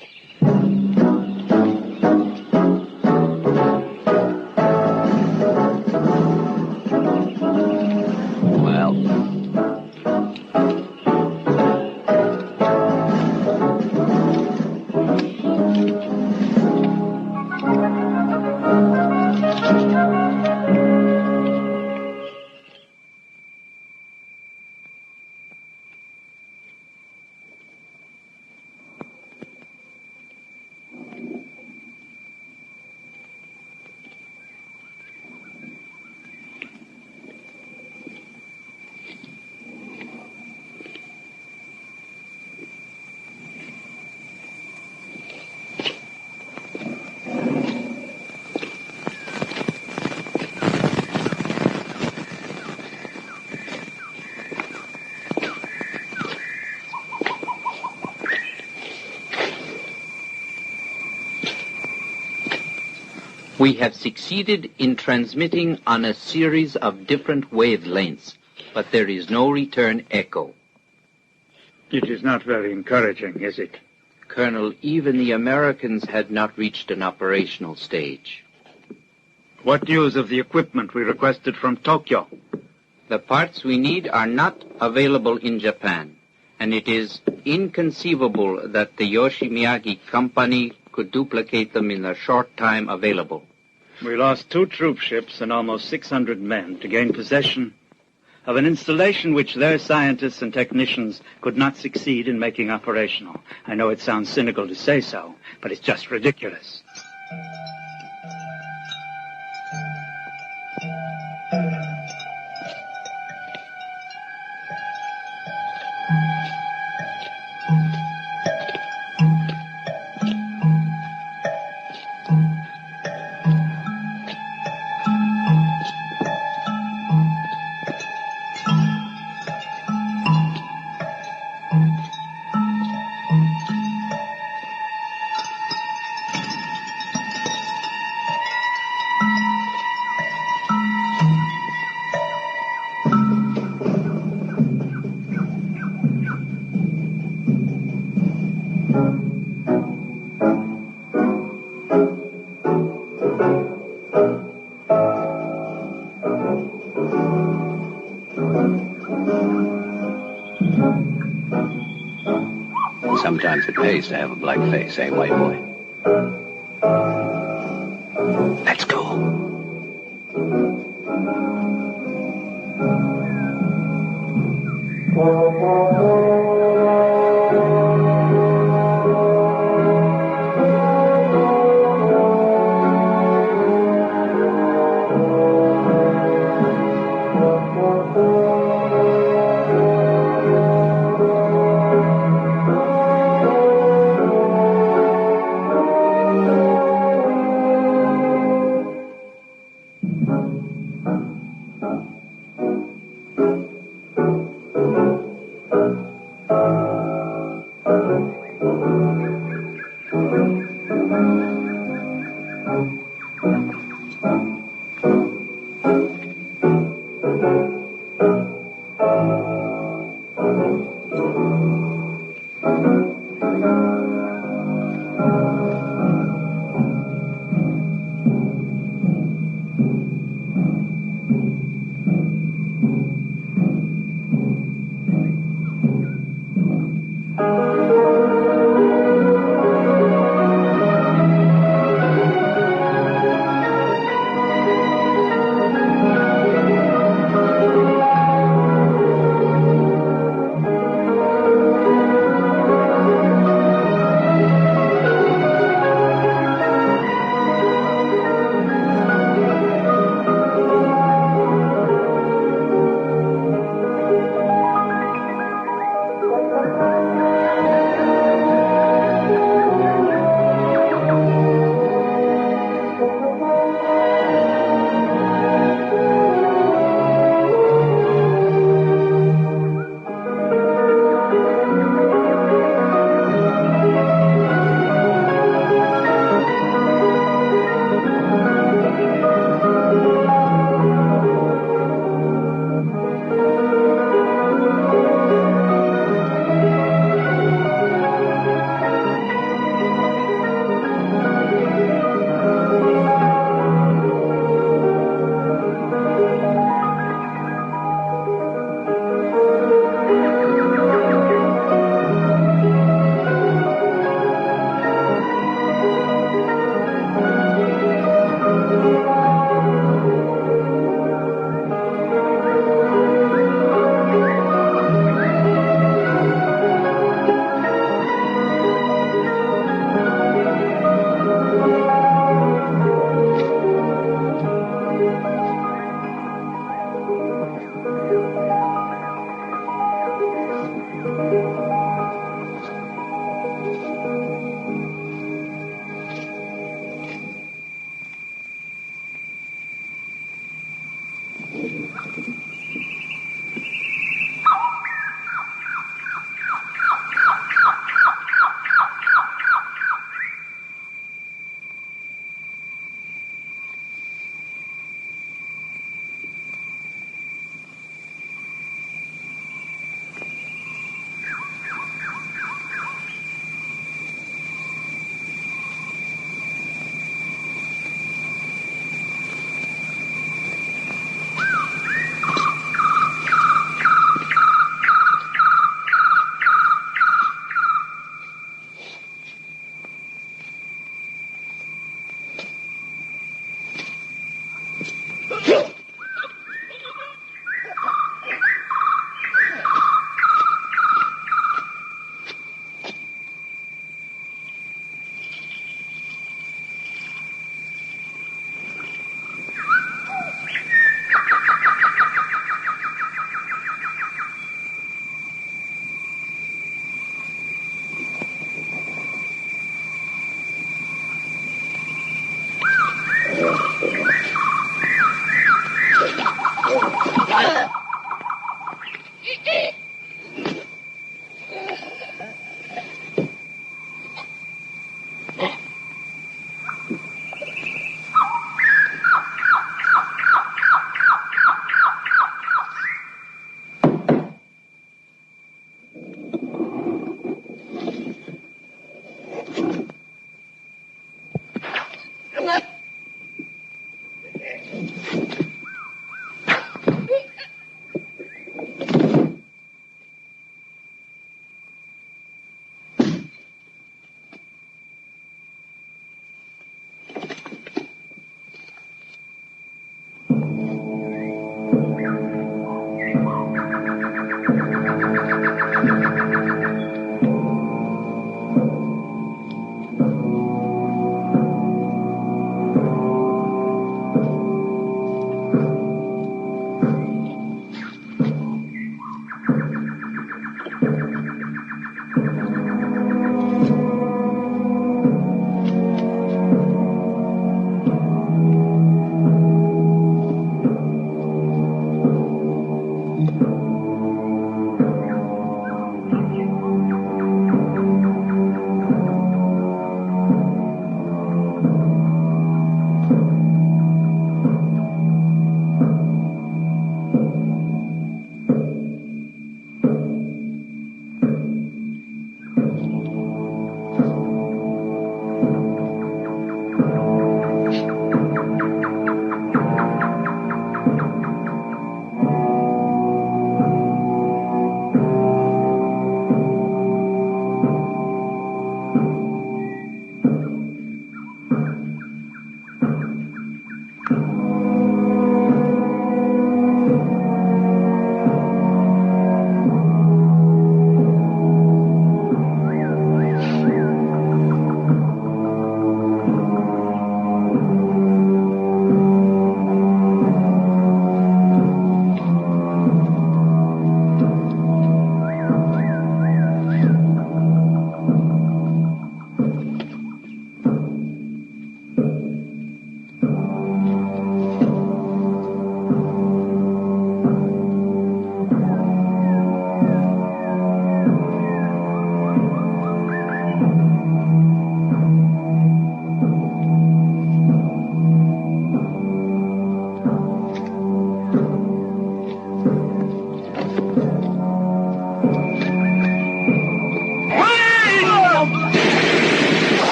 We have succeeded in transmitting on a series of different wavelengths, but there is no return echo. It is not very encouraging, is it? Colonel, even the Americans had not reached an operational stage. What news of the equipment we requested from Tokyo? The parts we need are not available in Japan, and it is inconceivable that the Yoshimiyagi Company could duplicate them in the short time available. We lost 2 troop ships and almost 600 men to gain possession of an installation which their scientists and technicians could not succeed in making operational. I know it sounds cynical to say so, but it's just ridiculous. Sometimes it pays to have a black face, eh, white boy? Let's go.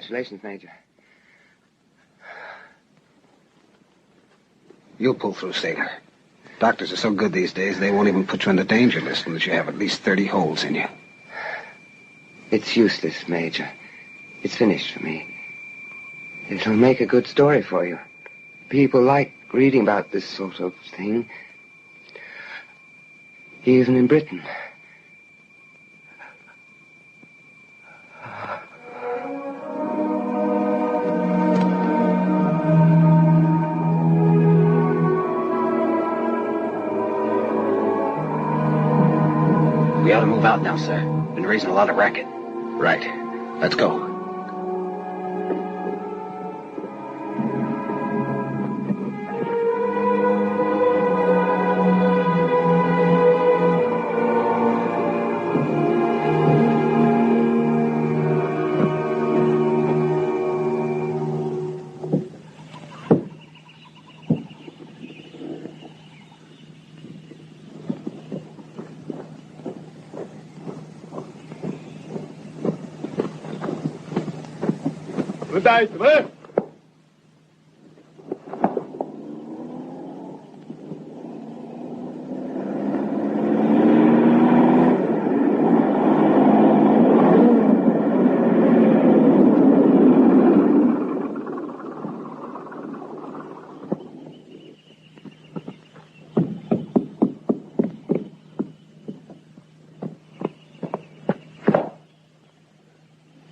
Congratulations, Major. You'll pull through, Sailor. Doctors are so good these days, they won't even put you on the danger list unless you have at least 30 holes in you. It's useless, Major. It's finished for me. It'll make a good story for you. People like reading about this sort of thing. Even in Britain. We ought to move out now, sir. Been raising a lot of racket. Right. Let's go.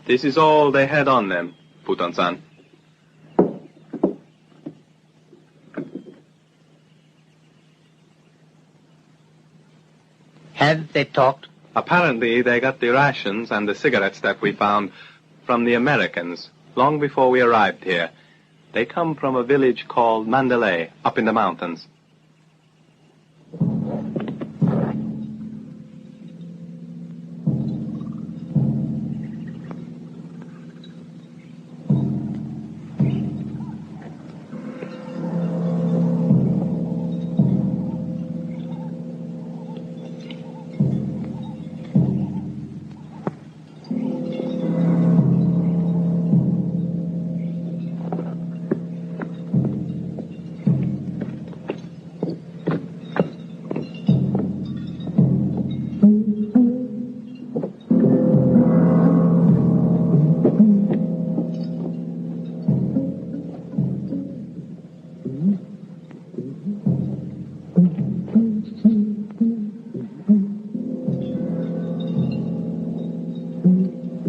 This is all they had on them, Puton-san. Have they talked? Apparently, they got the rations and the cigarettes that we found from the Americans long before we arrived here. They come from a village called Mandalay, up in the mountains.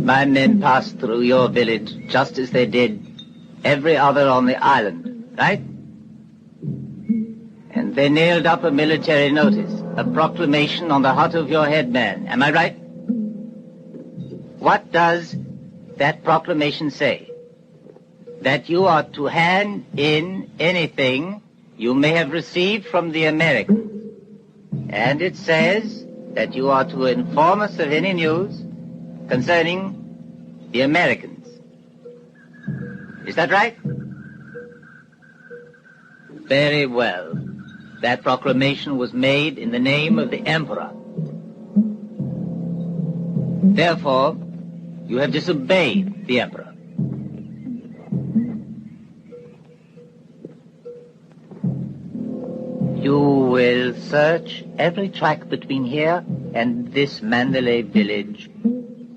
My men passed through your village just as they did every other on the island, right? And they nailed up a military notice, a proclamation on the hut of your headman. Am I right? What does that proclamation say? That you are to hand in anything you may have received from the Americans. And it says that you are to inform us of any news concerning the Americans. Is that right? Very well. That proclamation was made in the name of the Emperor. Therefore, you have disobeyed the Emperor. You will search every track between here and this Mandalay village.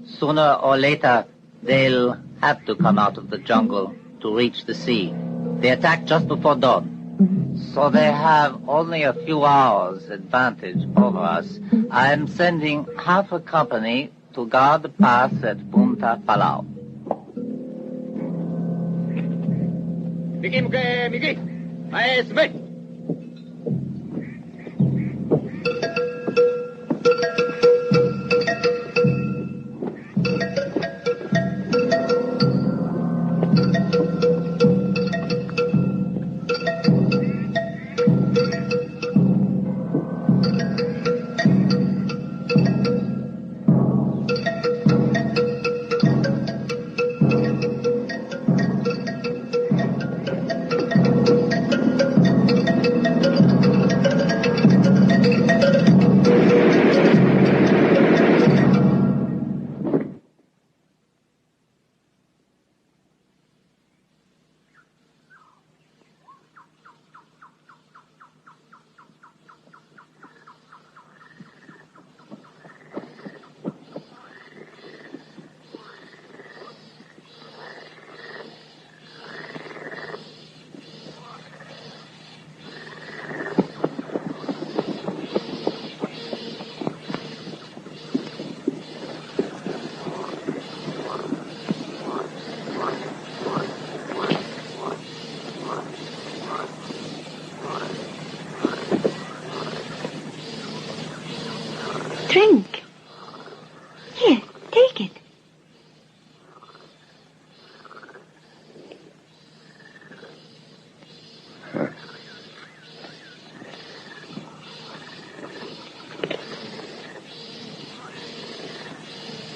Sooner or later, they'll have to come out of the jungle to reach the sea. They attack just before dawn, so they have only a few hours advantage over us. I'm sending half a company to guard the pass at Punta Palau. Miki, Maesme. Drink. Here, take it.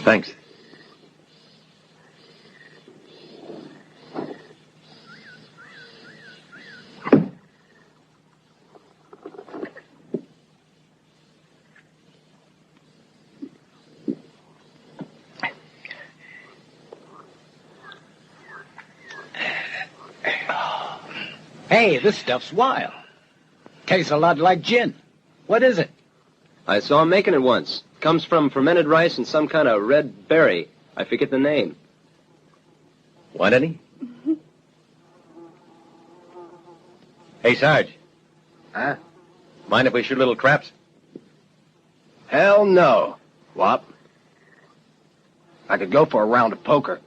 Thanks. Hey, this stuff's wild. Tastes a lot like gin. What is it? I saw him making it once. Comes from fermented rice and some kind of red berry. I forget the name. Want any? Hey, Sarge. Huh? Mind if we shoot little craps? Hell no. Wop. I could go for a round of poker.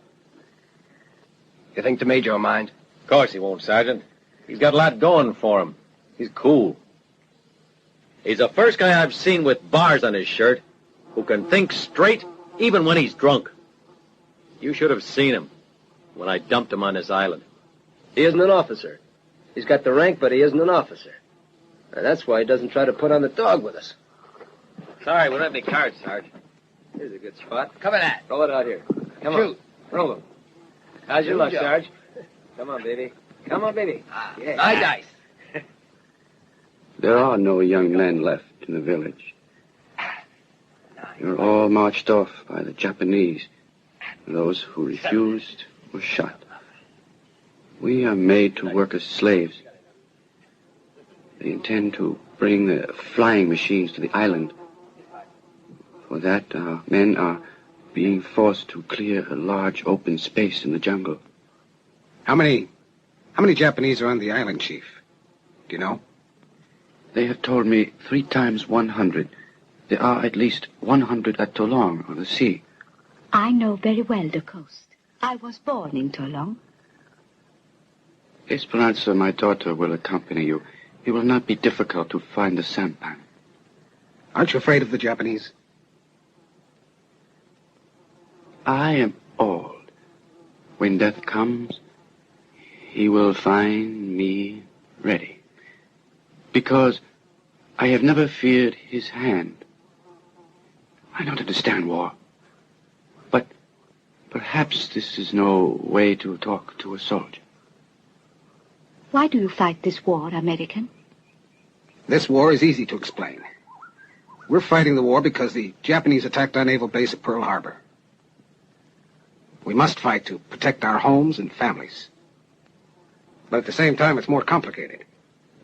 You think the Major will mind? Of course he won't, Sergeant. He's got a lot going for him. He's cool. He's the first guy I've seen with bars on his shirt who can think straight even when he's drunk. You should have seen him when I dumped him on this island. He isn't an officer. He's got the rank, but he isn't an officer. And that's why he doesn't try to put on the dog with us. Sorry, we don't have any cards, Sarge. Here's a good spot. Cover that. Roll it out here. Come Shoot. on. Roll them. How's your luck, Sarge? Come on, baby. Come on, baby. Yeah. My dice. There are no young men left in the village. You're all marched off by the Japanese. Those who refused were shot. We are made to work as slaves. They intend to bring the flying machines to the island. For that, our men are being forced to clear a large open space in the jungle. How many Japanese are on the island, Chief? Do you know? They have told me 3 times 100. There are at least 100 at Toulon on the sea. I know very well the coast. I was born in Toulon. Esperanza, my daughter, will accompany you. It will not be difficult to find the sampan. Aren't you afraid of the Japanese? I am old. When death comes, he will find me ready. Because I have never feared his hand. I don't understand war. But perhaps this is no way to talk to a soldier. Why do you fight this war, American? This war is easy to explain. We're fighting the war because the Japanese attacked our naval base at Pearl Harbor. We must fight to protect our homes and families. But at the same time, it's more complicated.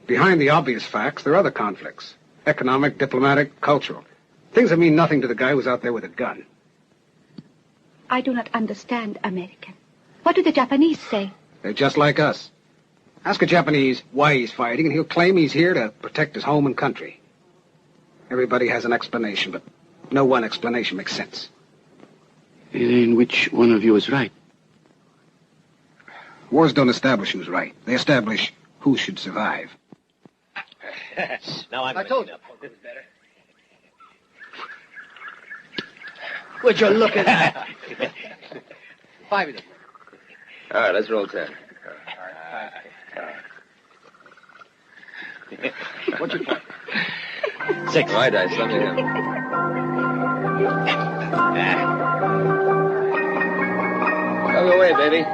Behind the obvious facts, there are other conflicts. Economic, diplomatic, cultural. Things that mean nothing to the guy who's out there with a gun. I do not understand, American. What do the Japanese say? They're just like us. Ask a Japanese why he's fighting, and he'll claim he's here to protect his home and country. Everybody has an explanation, but no one explanation makes sense. In which one of you is right? Wars don't establish who's right. They establish who should survive. Now I told you. This is better. Would you look at that? 5 of them. All right, let's roll 10. What's your point? 6. My dice, let me go. Go away, baby.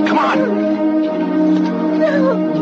Come on! No!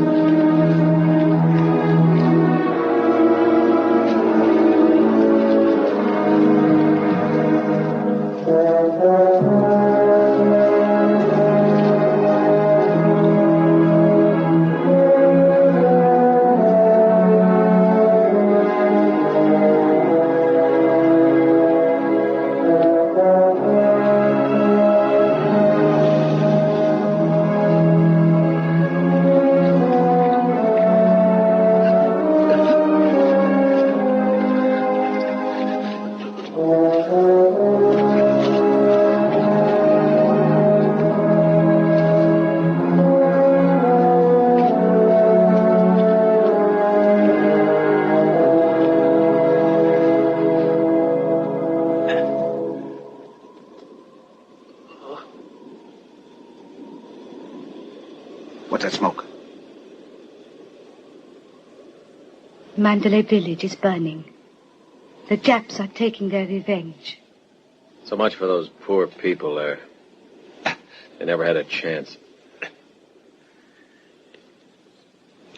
What's that smoke? Mandalay village is burning. The Japs are taking their revenge. So much for those poor people there. They never had a chance.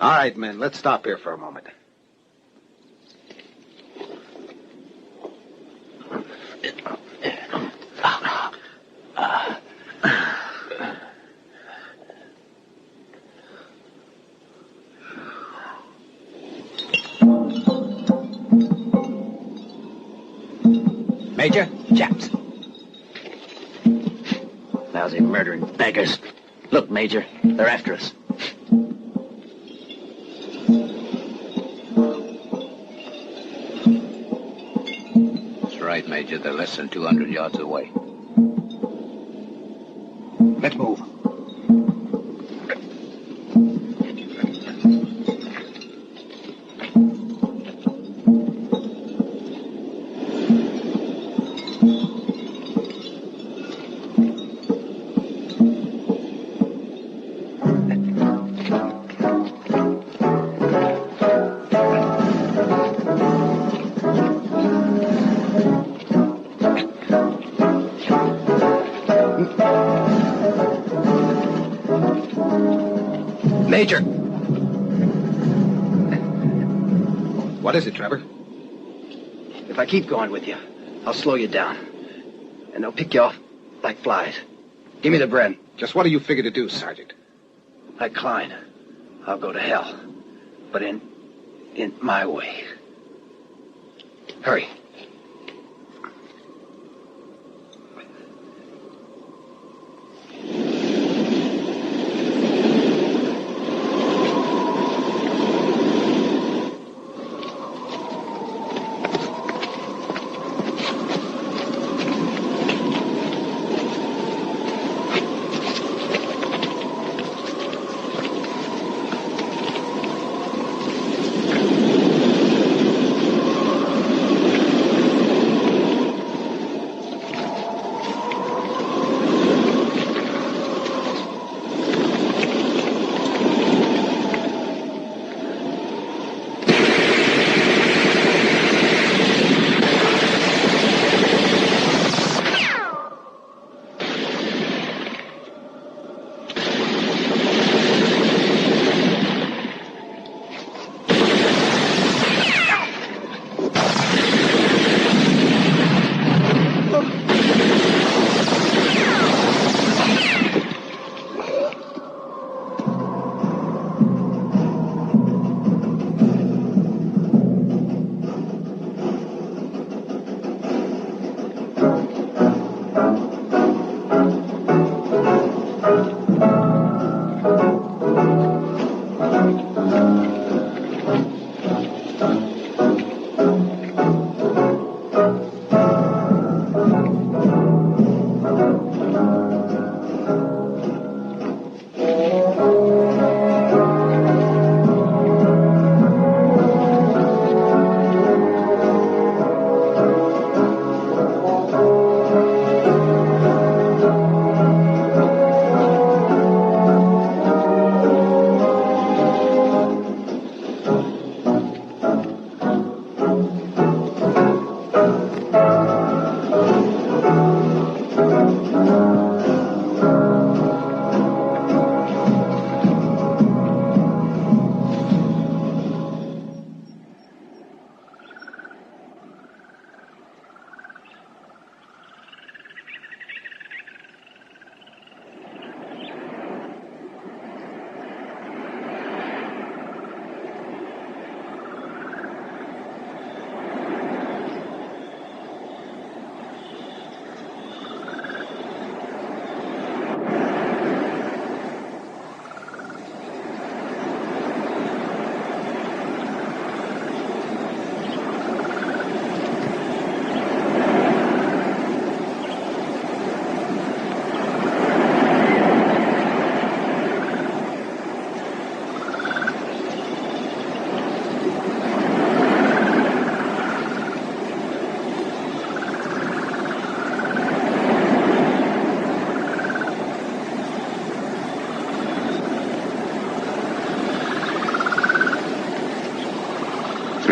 All right, men, let's stop here for a moment. Major, Japs. Lousy murdering beggars. Look, Major, they're after us. That's right, Major. They're less than 200 yards away. Let's move. Major! What is it, Trevor? If I keep going with you, I'll slow you down. And they'll pick you off like flies. Give me the Bren. Just what do you figure to do, Sergeant? Like Klein, I'll go to hell. But in my way. Hurry.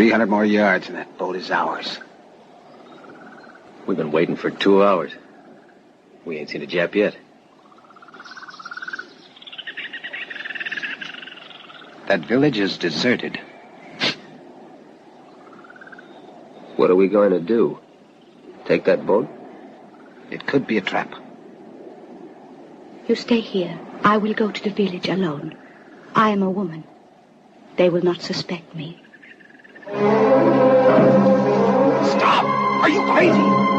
300 more yards and that boat is ours. We've been waiting for 2 hours. We ain't seen a Jap yet. That village is deserted. What are we going to do? Take that boat? It could be a trap. You stay here. I will go to the village alone. I am a woman. They will not suspect me. Stop! Are you crazy?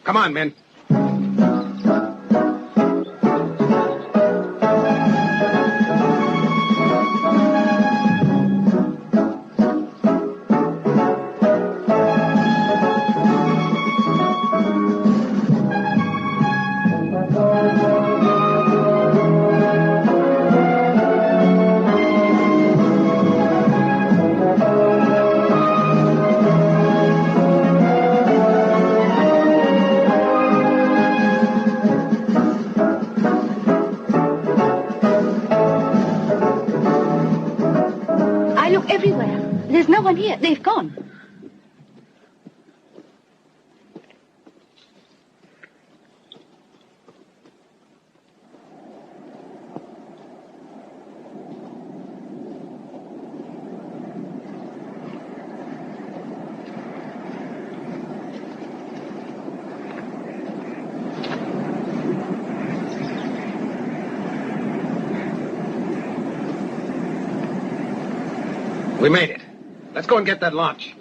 Come on, men. I look everywhere. There's no one here. They've gone. We made it. Let's go and get that launch.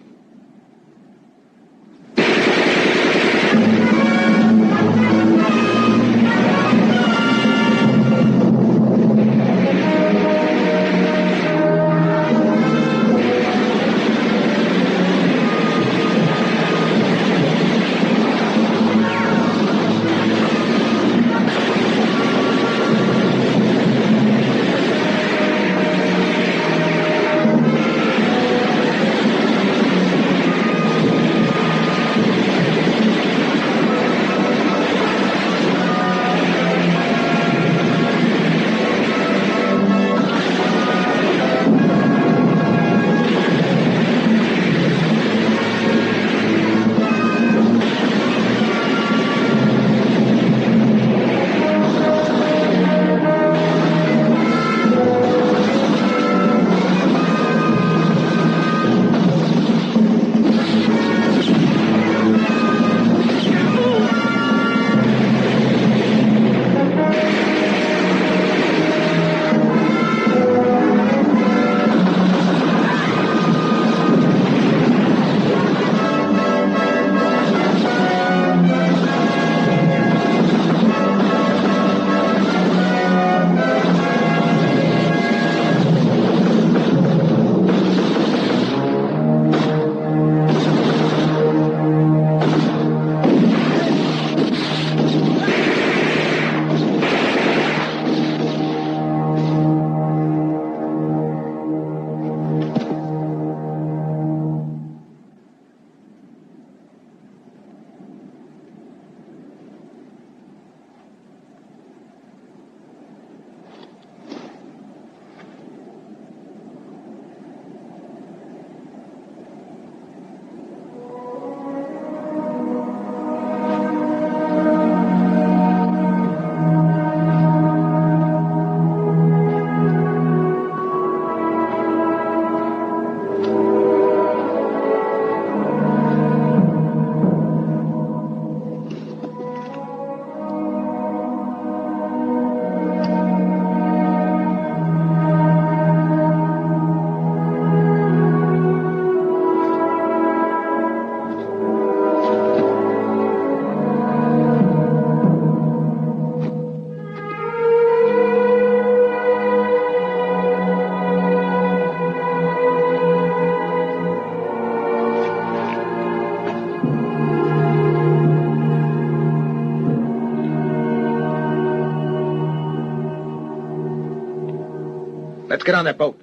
Let's get on that boat.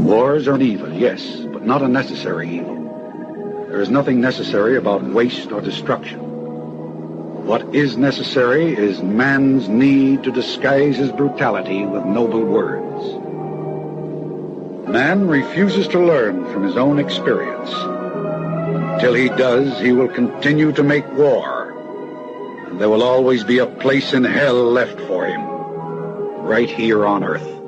Wars are an evil, yes, but not a necessary evil. There is nothing necessary about waste or destruction. What is necessary is man's need to disguise his brutality with noble words. Man refuses to learn from his own experience. Until he does, he will continue to make war. And there will always be a place in hell left for him, right here on earth.